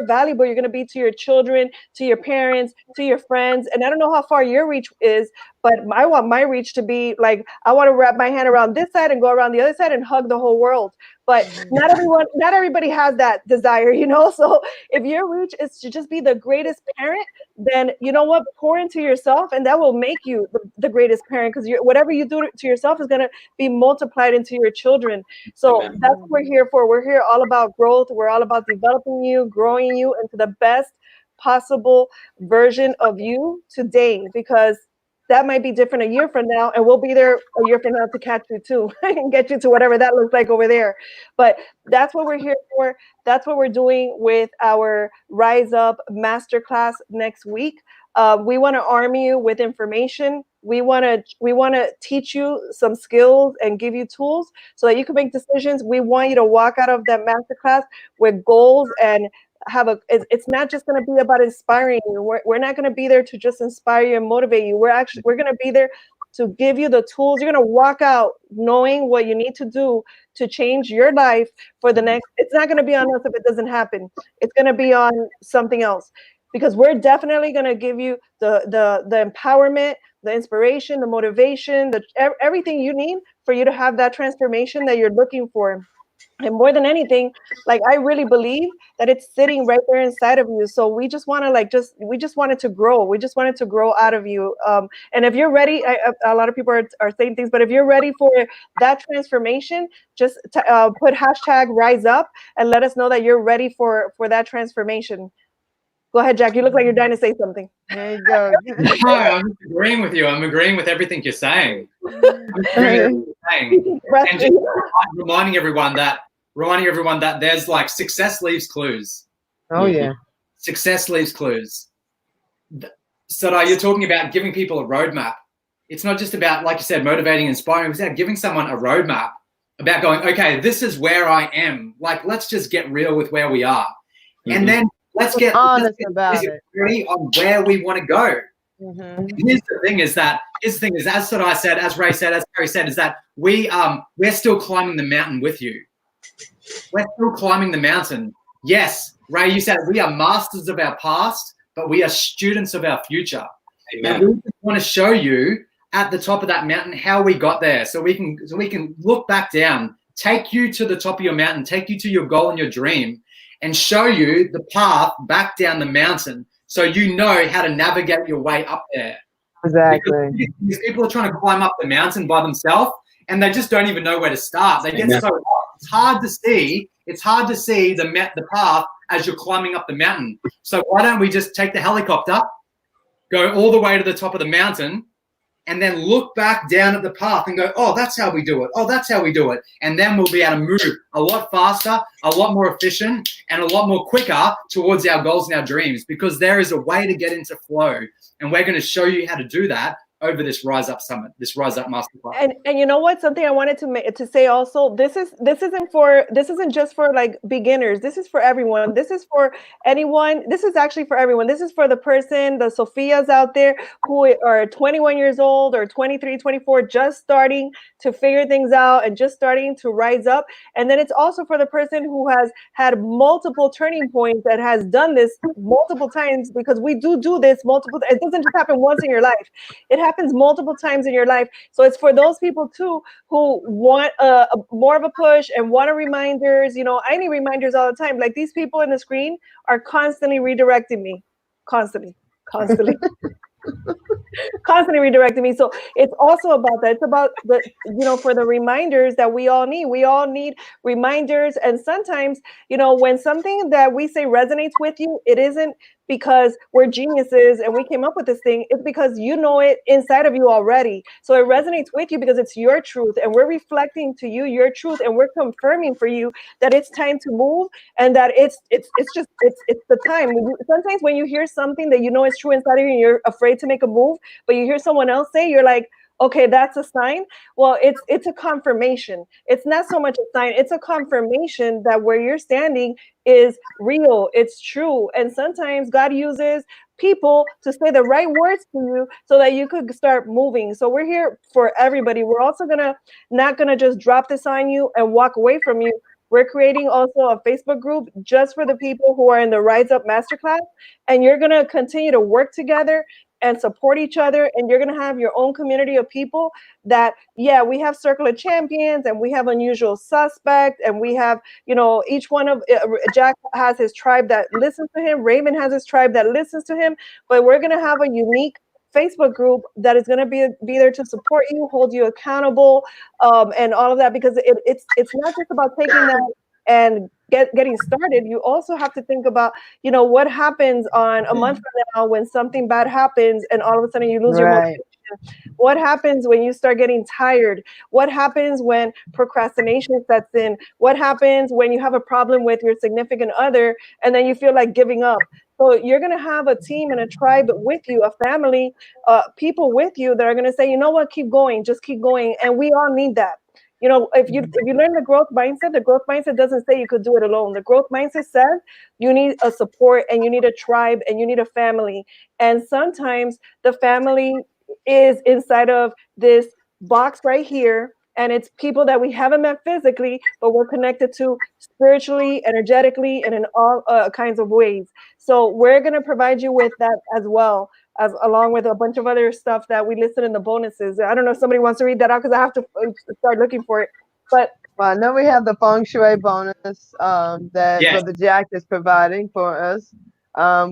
valuable you're gonna be to your children, to your parents, to your friends. And I don't know how far your reach is, but I want my reach to be like, I want to wrap my hand around this side and go around the other side and hug the whole world. But not everybody has that desire, you know? So if your reach is to just be the greatest parent, then you know what? Pour into yourself, and that will make you the greatest parent, because whatever you do to yourself is going to be multiplied into your children. So Amen. that's what we're here for. We're here all about growth. We're all about developing you, growing you into the best possible version of you today, because that might be different a year from now, and we'll be there a year from now to catch you too and get you to whatever that looks like over there. But that's what we're here for. That's what we're doing with our Rise Up Masterclass next week. We want to arm you with information. We want to teach you some skills and give you tools so that you can make decisions. We want you to walk out of that masterclass with goals and it's not just going to be about inspiring you. We're not going to be there to just inspire you and motivate you. We're going to be there to give you the tools. You're going to walk out knowing what you need to do to change your life for the next. It's not going to be on us if it doesn't happen. It's going to be on something else, because we're definitely going to give you the empowerment, the inspiration, the motivation, everything you need for you to have that transformation that you're looking for. And more than anything, like, I really believe that it's sitting right there inside of you. So we just want to we just want it to grow. We just want it to grow out of you. And if you're ready, a lot of people are saying things, but if you're ready for that transformation, just put hashtag rise up and let us know that you're ready for that transformation. Go ahead, Jack. You look like you're dying to say something. There you go. No, I'm agreeing with you. I'm agreeing with everything you're saying. And just reminding everyone that there's like success leaves clues. Oh yeah. Success leaves clues. Sarai, you're talking about giving people a roadmap. It's not just about, like you said, motivating, inspiring. It's about giving someone a roadmap, about going, okay, this is where I am. Like, let's just get real with where we are. And then let's get honest about it on where we want to go. Here's the thing is, as Sarai said, as Ray said, as Carrie said, is that we're still climbing the mountain with you. We're still climbing the mountain. Yes, Ray, you said we are masters of our past, but we are students of our future. Amen. And we just want to show you at the top of that mountain how we got there, so we can look back down, take you to the top of your mountain, take you to your goal and your dream, and show you the path back down the mountain, so you know how to navigate your way up there. Exactly. Because people are trying to climb up the mountain by themselves, and they just don't even know where to start. They get so lost. It's hard to see. It's hard to see the path as you're climbing up the mountain. So why don't we just take the helicopter, go all the way to the top of the mountain, and then look back down at the path and go, oh, that's how we do it. Oh, that's how we do it. And then we'll be able to move a lot faster, a lot more efficient, and a lot more quicker towards our goals and our dreams, because there is a way to get into flow. And we're going to show you how to do that over this Rise Up Summit, this Rise Up Masterclass. And you know what? Something I wanted to say also. This isn't just for like beginners. This is for everyone. This is for anyone. This is actually for everyone. This is for the Sophias out there who are 21 years old or 23, 24, just starting to figure things out and just starting to rise up. And then it's also for the person who has had multiple turning points, that has done this multiple times, because we do this multiple. It doesn't just happen once in your life. It happens happens multiple times in your life. So it's for those people too who want more of a push and want reminders. I need reminders all the time. Like these people in the screen are constantly redirecting me, constantly. Constantly redirecting me. So it's also about that. It's about for the reminders that we all need. We all need reminders. And sometimes, when something that we say resonates with you, it isn't because we're geniuses and we came up with this thing. It's because you know it inside of you already. So it resonates with you because it's your truth, and we're reflecting to you your truth, and we're confirming for you that it's time to move, and that it's the time. Sometimes when you hear something that you know is true inside of you and you're afraid to make a move, but you hear someone else say, you're like, okay, that's a sign. Well, it's a confirmation. It's not so much a sign. It's a confirmation that where you're standing is real. It's true. And sometimes God uses people to say the right words to you so that you could start moving. So we're here for everybody. We're also not gonna just drop this on you and walk away from you. We're creating also a Facebook group just for the people who are in the Rise Up Masterclass. And you're going to continue to work together and support each other. And you're going to have your own community of people that, we have Circle of Champions and we have Unusual Suspect. And we have, each one of Jack has his tribe that listens to him. Raymond has his tribe that listens to him. But we're going to have a unique Facebook group that is going to be there to support you, hold you accountable, and all of that, because it's not just about taking that and getting started. You also have to think about, what happens on a month from now when something bad happens and all of a sudden you lose your motivation. What happens when you start getting tired? What happens when procrastination sets in? What happens when you have a problem with your significant other and then you feel like giving up? So you're going to have a team and a tribe with you, a family, people with you that are going to say, you know what, keep going, just keep going. And we all need that. If you learn the growth mindset doesn't say you could do it alone. The growth mindset says you need a support and you need a tribe and you need a family. And sometimes the family is inside of this box right here. And it's people that we haven't met physically, but we're connected to spiritually, energetically, and in all kinds of ways. So we're going to provide you with that as well, as along with a bunch of other stuff that we listed in the bonuses. I don't know if somebody wants to read that out because I have to start looking for it. But I know we have the feng shui bonus that Brother Jack is providing for us.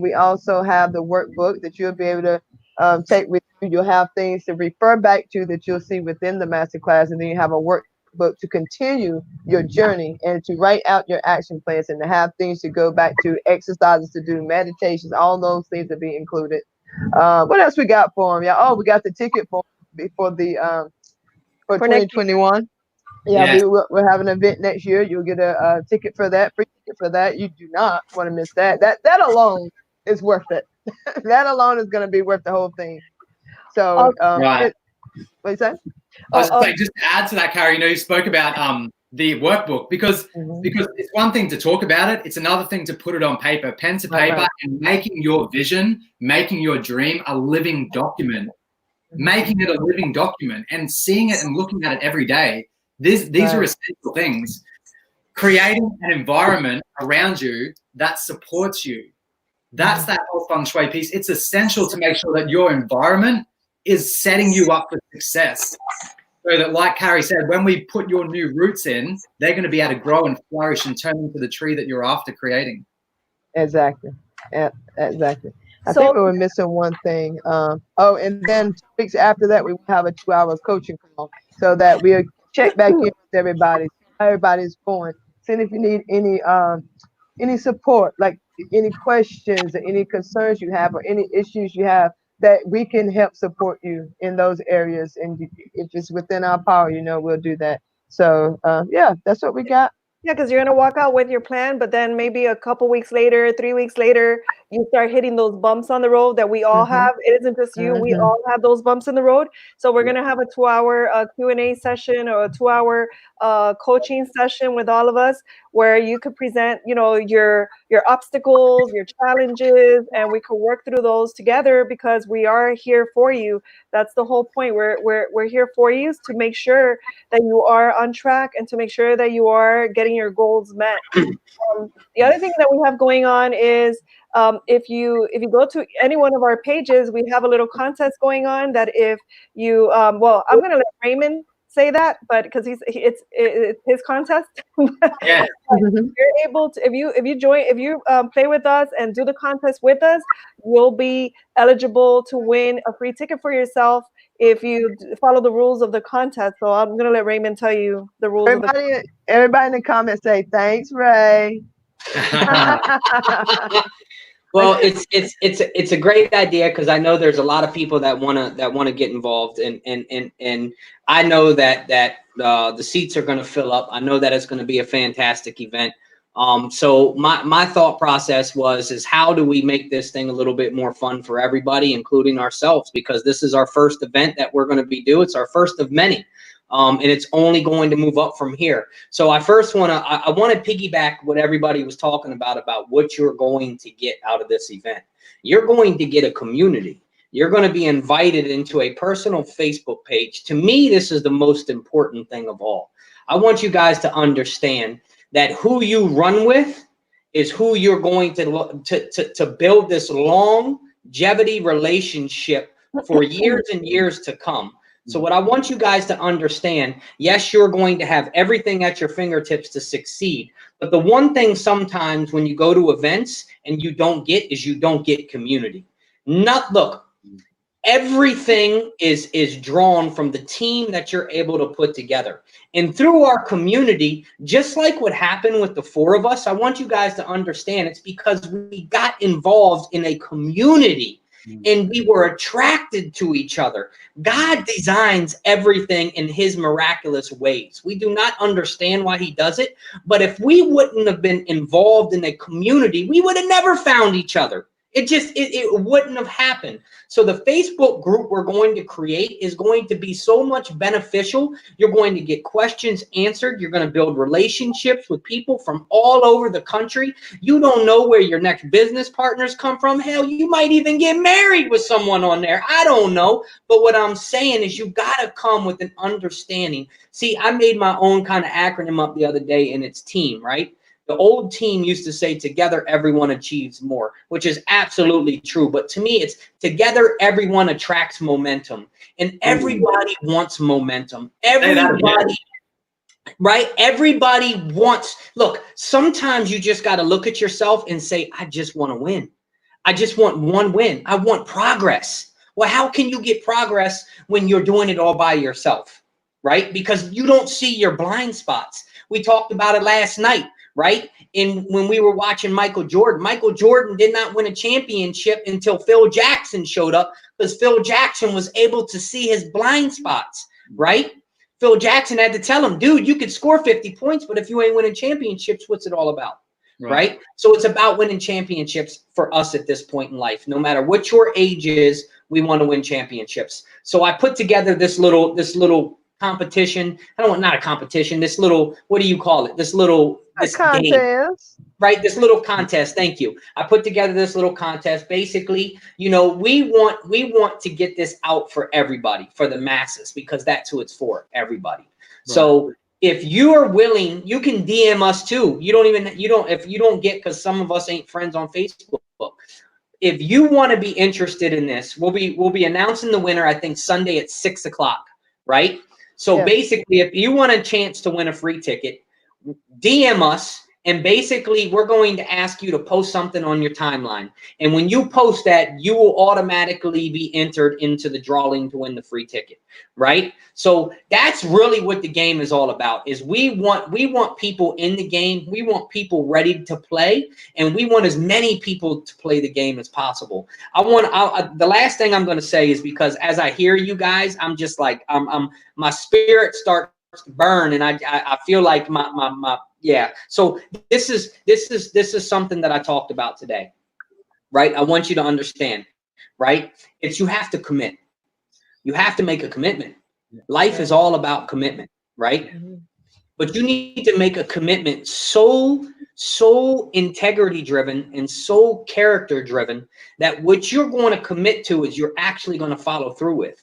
We also have the workbook that you'll be able to take with you. You'll have things to refer back to that you'll see within the masterclass, and then you have a workbook to continue your journey and to write out your action plans and to have things to go back to, exercises to do, meditations, all those things will be included. What else we got for them? Yeah. Oh, we got the ticket for for 2021. Yeah, we'll have an event next year. You'll get a ticket for that, free ticket for that. You do not want to miss that. That alone is worth it. That alone is going to be worth the whole thing. So, right. What you say? I was saying, just to add to that, Carrie, you spoke about the workbook because it's one thing to talk about it. It's another thing to put it on paper, pen to paper, and making your vision, making your dream a living document, making it a living document and seeing it and looking at it every day. These are essential things. Creating an environment around you that supports you. That's that whole feng shui piece. It's essential to make sure that your environment is setting you up for success. So that, like Carrie said, when we put your new roots in, they're going to be able to grow and flourish and turn into the tree that you're after creating. Exactly. Yeah, exactly. I think we were missing one thing. And then 2 weeks after that, we will have a 2-hour coaching call so that we'll check back in with everybody, see how everybody's going, see if you need any support, like any questions or any concerns you have or any issues you have, that we can help support you in those areas. And if it's within our power, we'll do that. So that's what we got. Yeah, because you're going to walk out with your plan, but then maybe a couple weeks later, 3 weeks later, you start hitting those bumps on the road that we all have. It isn't just you. We all have those bumps in the road. So we're going to have a 2-hour Q&A session or a 2-hour coaching session with all of us where you could present, your obstacles, your challenges, and we could work through those together because we are here for you. That's the whole point. We're here for you to make sure that you are on track and to make sure that you are getting your goals met. The other thing that we have going on is if you go to any one of our pages, we have a little contest going on that if you well, I'm gonna let Raymond say that, but because it's his contest. Yeah. You're able to, if you join, if you play with us and do the contest with us, you'll be eligible to win a free ticket for yourself if you follow the rules of the contest. So I'm gonna let Raymond tell you the rules. Everybody in the comments say thanks, Ray. Well, it's a great idea, because I know there's a lot of people that wanna get involved, and I know that the seats are gonna fill up. I know that it's gonna be a fantastic event. So my thought process is how do we make this thing a little bit more fun for everybody, including ourselves, because this is our first event that we're going to be doing. It's our first of many. And it's only going to move up from here. So I first want to piggyback what everybody was talking about what you're going to get out of this event. You're going to get a community. You're going to be invited into a personal Facebook page. To me, this is the most important thing of all. I want you guys to understand that who you run with is who you're going to build this longevity relationship for years and years to come. So what I want you guys to understand, yes, you're going to have everything at your fingertips to succeed. But the one thing sometimes when you go to events and you don't get is you don't get community. Look, everything is drawn from the team that you're able to put together. And through our community, just like what happened with the four of us, I want you guys to understand it's because we got involved in a community and we were attracted to each other. God designs everything in his miraculous ways. We do not understand why he does it, but if we wouldn't have been involved in a community, we would have never found each other. It wouldn't have happened. So the Facebook group we're going to create is going to be so much beneficial. You're going to get questions answered. You're going to build relationships with people from all over the country. You don't know where your next business partners come from. Hell, you might even get married with someone on there. I don't know. But what I'm saying is you got to come with an understanding. See, I made my own kind of acronym up the other day, and it's TEAM, right? The old team used to say, together, everyone achieves more, which is absolutely true. But to me, it's together, everyone attracts momentum. And everybody wants momentum. Everybody, right? Everybody wants, look, sometimes you just got to look at yourself and say, I just want to win. I just want one win. I want progress. Well, how can you get progress when you're doing it all by yourself, right? Because you don't see your blind spots. We talked about it last night. Right? And when we were watching Michael Jordan did not win a championship until Phil Jackson showed up, because Phil Jackson was able to see his blind spots, right? Phil Jackson had to tell him, dude, you could score 50 points, but if you ain't winning championships, what's it all about? Right? So it's about winning championships for us at this point in life. No matter what your age is, we want to win championships. So I put together this little competition. I don't want, not a competition, this little, what do you call it? This contest. Game, right? This little contest. Thank you. I put together this little contest. Basically, you know, we want to get this out for everybody, for the masses, because that's who it's for, everybody. Right. So if you are willing, you can DM us too. If you don't get, because some of us ain't friends on Facebook. If you want to be interested in this, we'll be announcing the winner, I think Sunday at 6 o'clock, right? So basically, if you want a chance to win a free ticket, DM us, and basically we're going to ask you to post something on your timeline. And when you post that, you will automatically be entered into the drawing to win the free ticket, right? So that's really what the game is all about, is we want people in the game. We want people ready to play, and we want as many people to play the game as possible. The last thing I'm going to say is, because as I hear you guys, I'm just like, my spirit starts to burn, and I feel like yeah. So this is something that I talked about today, right? I want you to understand, right? It's, you have to commit. You have to make a commitment. Life is all about commitment, right? But you need to make a commitment so integrity driven and so character driven that what you're going to commit to is you're actually going to follow through with.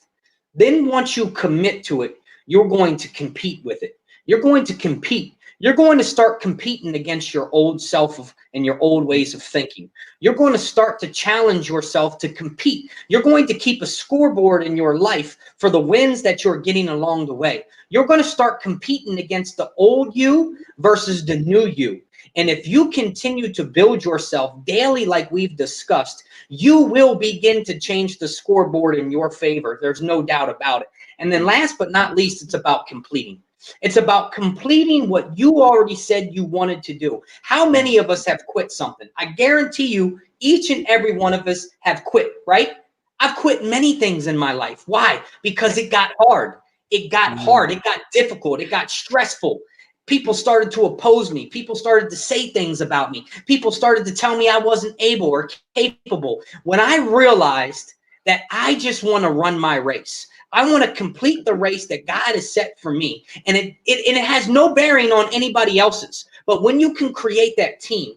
Then once you commit to it, you're going to compete with it. You're going to compete. You're going to start competing against your old self and your old ways of thinking. You're going to start to challenge yourself to compete. You're going to keep a scoreboard in your life for the wins that you're getting along the way. You're going to start competing against the old you versus the new you. And if you continue to build yourself daily, like we've discussed, you will begin to change the scoreboard in your favor. There's no doubt about it. And then last but not least, it's about completing. It's about completing what you already said you wanted to do. How many of us have quit something? I guarantee you, each and every one of us have quit, right? I've quit many things in my life. Why? Because it got hard. It got hard. It got difficult. It got stressful. People started to oppose me. People started to say things about me. People started to tell me I wasn't able or capable. When I realized that I just want to run my race, I want to complete the race that God has set for me. And it has no bearing on anybody else's. But when you can create that team,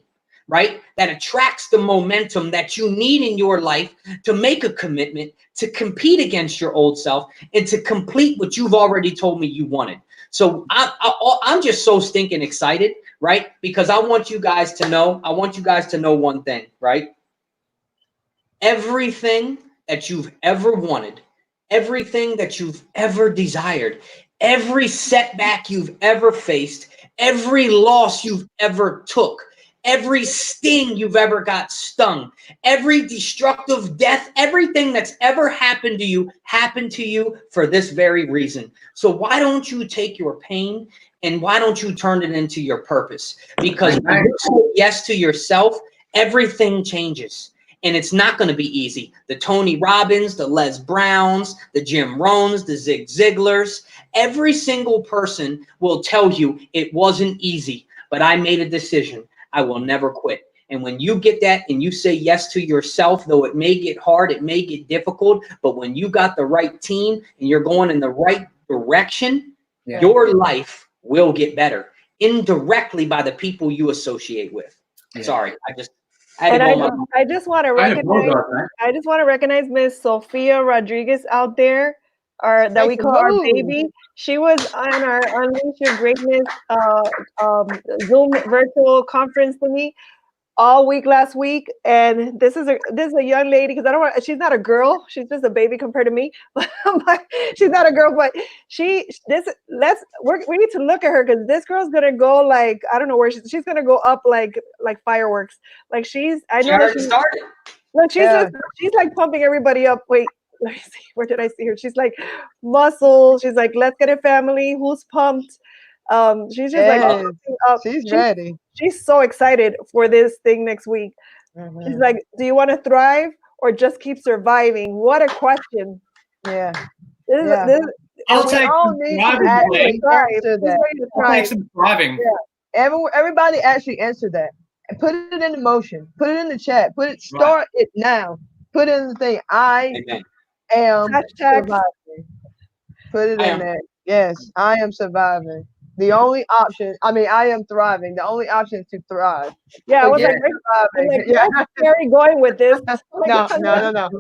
right, that attracts the momentum that you need in your life to make a commitment, to compete against your old self, and to complete what you've already told me you wanted. So I'm just so stinking excited, right? Because I want you guys to know one thing, right? Everything that you've ever wanted, everything that you've ever desired, every setback you've ever faced, every loss you've ever took, every sting you've ever got stung, every destructive death, everything that's ever happened to you for this very reason. So why don't you take your pain and why don't you turn it into your purpose? Because when you say yes to yourself, everything changes. And it's not going to be easy. The Tony Robbins, the Les Browns, the Jim Rohns, the Zig Ziglars, every single person will tell you it wasn't easy, but I made a decision. I will never quit. And when you get that and you say yes to yourself, though it may get hard, it may get difficult, but when you got the right team and you're going in the right direction, your life will get better indirectly by the people you associate with. Sorry, I just want to recognize Miss Sophia Rodriguez out there, that we call our baby. She was on our Unleash Your Greatness Zoom virtual conference thingy all week last week, and this is a young lady, because she's not a girl, she's just a baby compared to me, but she's not a girl, but we need to look at her, because this girl's gonna go like, I don't know where she's gonna go up like fireworks. Like she's started. Look, she's like pumping everybody up. Wait, let me see, where did I see her? She's like muscles, she's like, let's get it, family, who's pumped? She's just she's ready. She's so excited for this thing next week. Mm-hmm. She's like, do you want to thrive or just keep surviving? What a question. Yeah. I'll take some thriving. Yeah. Everybody actually answer that and put it in motion. Put it in the chat. Start it now. Put it in the thing. I am surviving. Put it in there. Yes, I am surviving. The only option, I am thriving. The only option is to thrive. Yeah, I was where's Carrie going with this? No.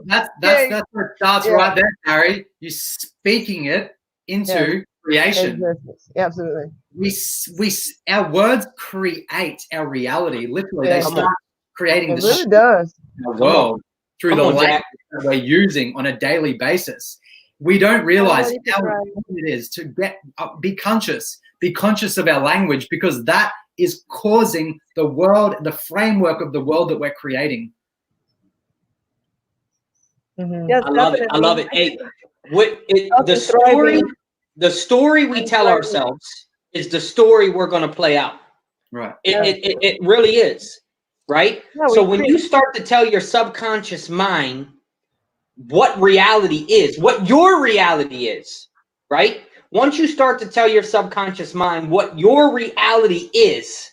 That's where it starts right there, Carrie. You're speaking it into creation. Yeah, absolutely. Our words create our reality. Literally, they start creating the world through the language that we're using on a daily basis. We don't realize how important it is to be conscious of our language, because that is causing the world, the framework of the world that we're creating. Mm-hmm. Yes, I love it. Hey, the story we tell ourselves is the story we're going to play out. Right. It really is. Right. So when you start to tell your subconscious mind what reality is, what your reality is, right? Once you start to tell your subconscious mind what your reality is,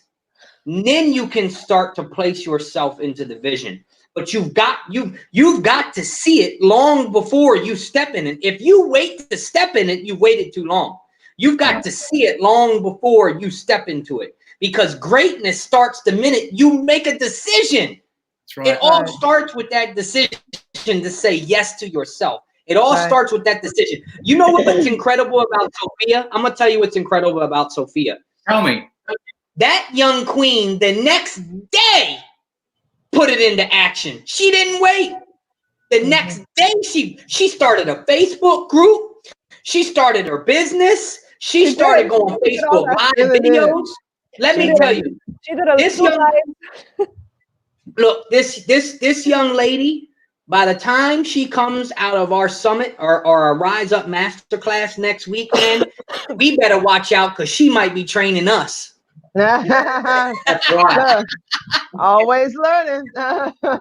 then you can start to place yourself into the vision. But you've got to see it long before you step in it. If you wait to step in it, you waited too long. You've got to see it long before you step into it, because greatness starts the minute you make a decision. That's right. It all starts with that decision to say yes to yourself. It all starts with that decision. You know what's incredible about Sophia? I'm going to tell you what's incredible about Sophia. Tell me. That young queen the next day put it into action. She didn't wait. The next day she started a Facebook group. She started her business. She started going Facebook live videos. Let me tell you, this young lady, by the time she comes out of our summit or our Rise Up Masterclass next weekend, we better watch out because she might be training us. That's right. Always learning.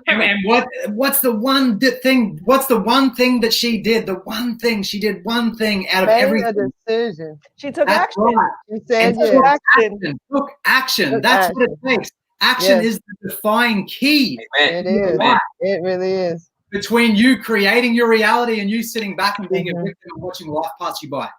and what's the one thing? What's the one thing that she did? The one thing she did. One thing out of everything. Made a decision. She took action. Right. She said action. Took action. That's what it takes. Action is the defining key. It is. Right. It really is. Between you creating your reality and you sitting back and being a victim and watching life pass you by.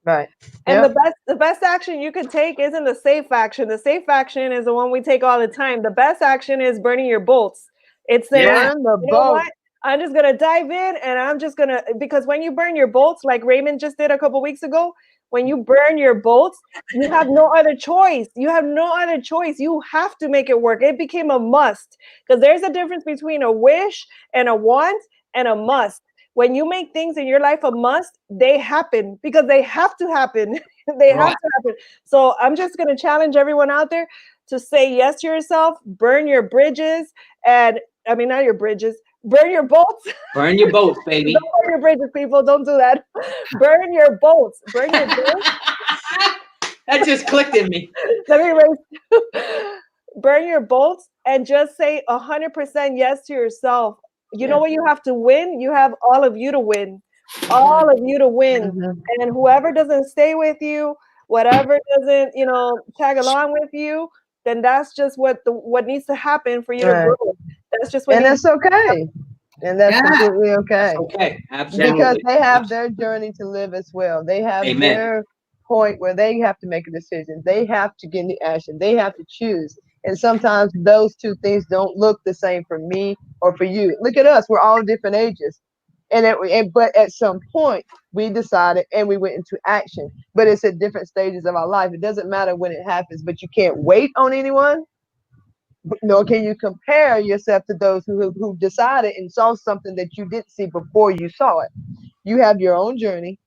Right. And the best action you could take isn't the safe action. The safe action is the one we take all the time. The best action is burning your bolts. It's saying, burn the boat. I'm just gonna dive in and I'm just gonna, because when you burn your bolts, like Raymond just did a couple weeks ago, when you burn your bolts, you have no other choice. You have no other choice. You have to make it work. It became a must, because there's a difference between a wish and a want and a must. When you make things in your life a must, they happen because they have to happen. They have to happen. So I'm just going to challenge everyone out there to say yes to yourself, burn your bridges, and I mean, not your bridges, burn your bolts. Burn your bolts, baby. Don't burn your bridges, people. Don't do that. Burn your bolts. Burn your bolts. That just clicked in me. Let me erase. Burn your bolts and just say 100% yes to yourself. You know what you have to win? You have all of you to win. All of you to win. And whoever doesn't stay with you, whatever doesn't, tag along with you, then that's just what needs to happen for you to grow. That's just what and that's okay. And that's completely okay. Okay, absolutely. Because they have their journey to live as well. They have their point where they have to make a decision. They have to get into action. They have to choose. And sometimes those two things don't look the same for me or for you. Look at us. We're all different ages. But at some point, we decided and we went into action. But it's at different stages of our life. It doesn't matter when it happens, but you can't wait on anyone. Nor can you compare yourself to those who decided and saw something that you didn't see before you saw it. You have your own journey.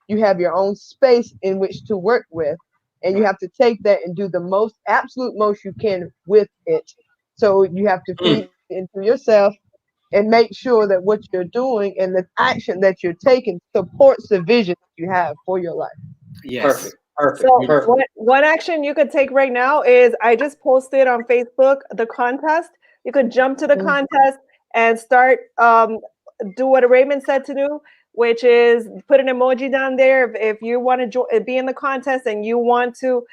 You have your own space in which to work with. And you have to take that and do the absolute most you can with it. So you have to feed into yourself and make sure that what you're doing and the action that you're taking supports the vision you have for your life. Yes. Perfect. So one action you could take right now is I just posted on Facebook the contest. You could jump to the contest and start do what Raymond said to do, which is put an emoji down there if you want to be in the contest and you want to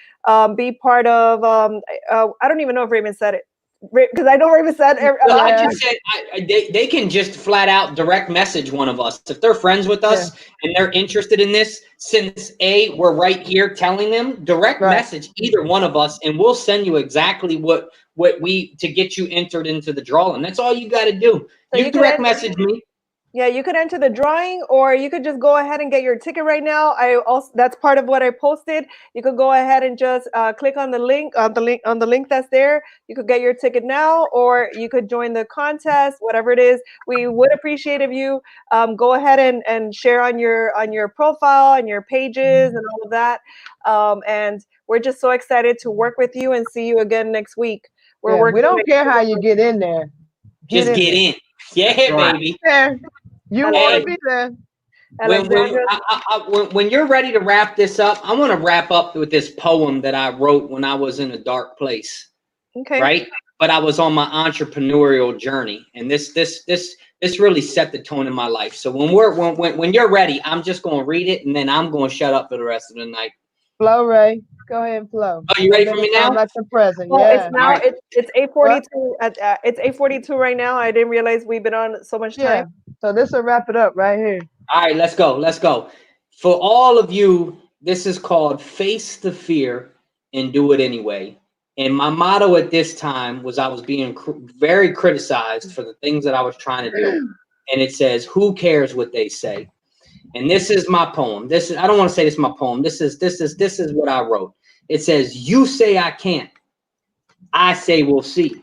be part of. I don't even know if Raymond said it, because I know Raymond said. I just said they can just flat out direct message one of us if they're friends with us and they're interested in this. Since we're right here telling them, direct message either one of us, and we'll send you exactly what we to get you entered into the drawing. That's all you got to do. So you direct message me. Yeah, you could enter the drawing, or you could just go ahead and get your ticket right now. That's part of what I posted. You could go ahead and just click on the link that's there. You could get your ticket now, or you could join the contest, whatever it is. We would appreciate if you go ahead and share on your profile and your pages and all of that. And we're just so excited to work with you and see you again next week. We don't care how you get in there. Just get in. Yeah, baby. You want to be there. When you're ready to wrap this up, I want to wrap up with this poem that I wrote when I was in a dark place. Okay. Right? But I was on my entrepreneurial journey, and this really set the tone in my life. So when you're ready, I'm just going to read it, and then I'm going to shut up for the rest of the night. Flow, Ray. Go ahead and flow. Oh, you ready for me now? Like the present. Well, it's now it's 8:42. It's 8:42 right now. I didn't realize we've been on so much time. So this will wrap it up right here. All right, let's go. For all of you, this is called Face the Fear and Do It Anyway. And my motto at this time was I was being very criticized for the things that I was trying to do. And it says, who cares what they say? And this is my poem. I don't want to say this is my poem. This is what I wrote. It says, you say I can't, I say we'll see.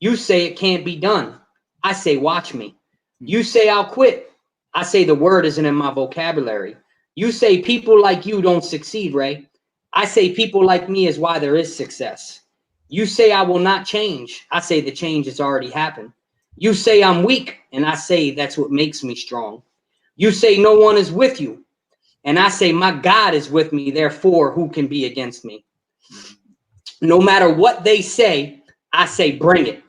You say it can't be done. I say watch me. You say I'll quit. I say the word isn't in my vocabulary. You say people like you don't succeed, Ray. I say people like me is why there is success. You say I will not change. I say the change has already happened. You say I'm weak, and I say that's what makes me strong. You say no one is with you, and I say my God is with me, therefore who can be against me? No matter what they say, I say bring it.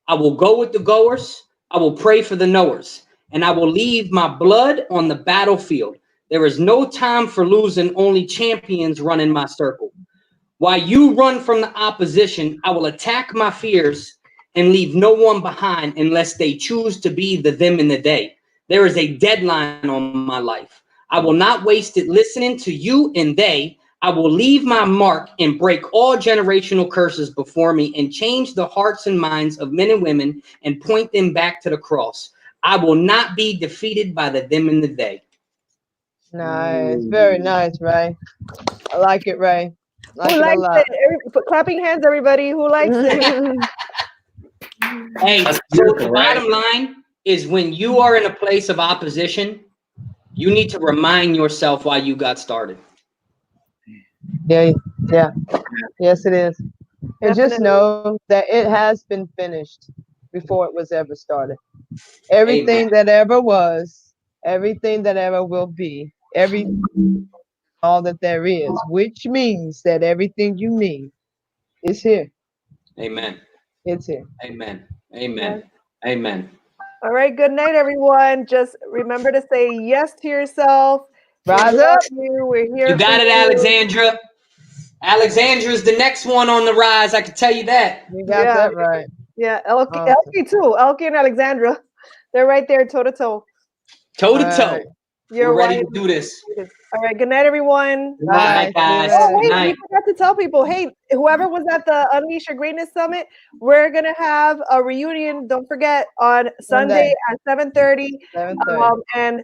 I will go with the goers. I will pray for the knowers, and I will leave my blood on the battlefield. There is no time for losing, only champions run in my circle. While you run from the opposition, I will attack my fears and leave no one behind unless they choose to be the them in the day. There is a deadline on my life. I will not waste it listening to you and they. I will leave my mark and break all generational curses before me and change the hearts and minds of men and women and point them back to the cross. I will not be defeated by the them in the day. Nice. Very nice, Ray. I like it, Ray. Like Who it a likes lot. it? Clapping hands, everybody. Who likes it? Hey, That's so beautiful, the right? bottom line is when you are in a place of opposition, you need to remind yourself why you got started. Yeah. Yes, it is. And just Definitely. know that it has been finished before it was ever started. Everything Amen. that ever was, everything that ever will be, all that there is, which means that everything you need is here. Amen. It's here. Amen. Yes. Amen. Amen. All right. Good night, everyone. Just remember to say yes to yourself. We Rise love up. you. We're here You for got it, you. Alexandra. Alexandra is the next one on the rise. I can tell you that. You got Yeah. that right. Yeah. Elke, Awesome. Elke too. Elke and Alexandra. They're right there, toe to toe. Toe to All toe. right. You're We're ready right. to do this. All right. Good night, everyone. Good Bye. night, guys. Oh, See you Good wait, we night. forgot to tell people. Hey, whoever was at the Unleash Your Greatness Summit, we're gonna have a reunion. Don't forget on Sunday Sunday, at 7:30. 7:30. And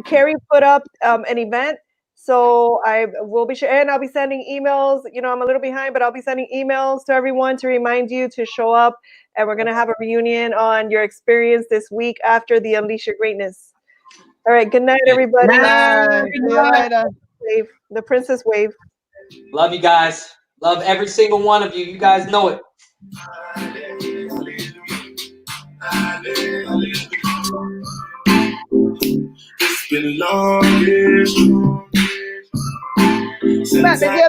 Carrie put up an event, so I will be sure, and I'll be sending emails. You know, I'm a little behind, but I'll be sending emails to everyone to remind you to show up. And we're gonna have a reunion on your experience this week after the Unleash Your Greatness. All right. Good night, everybody. Bye. See you later. Wave, the princess wave. Love you guys. Love every single one of you. You guys know it. It's been long years About to get up.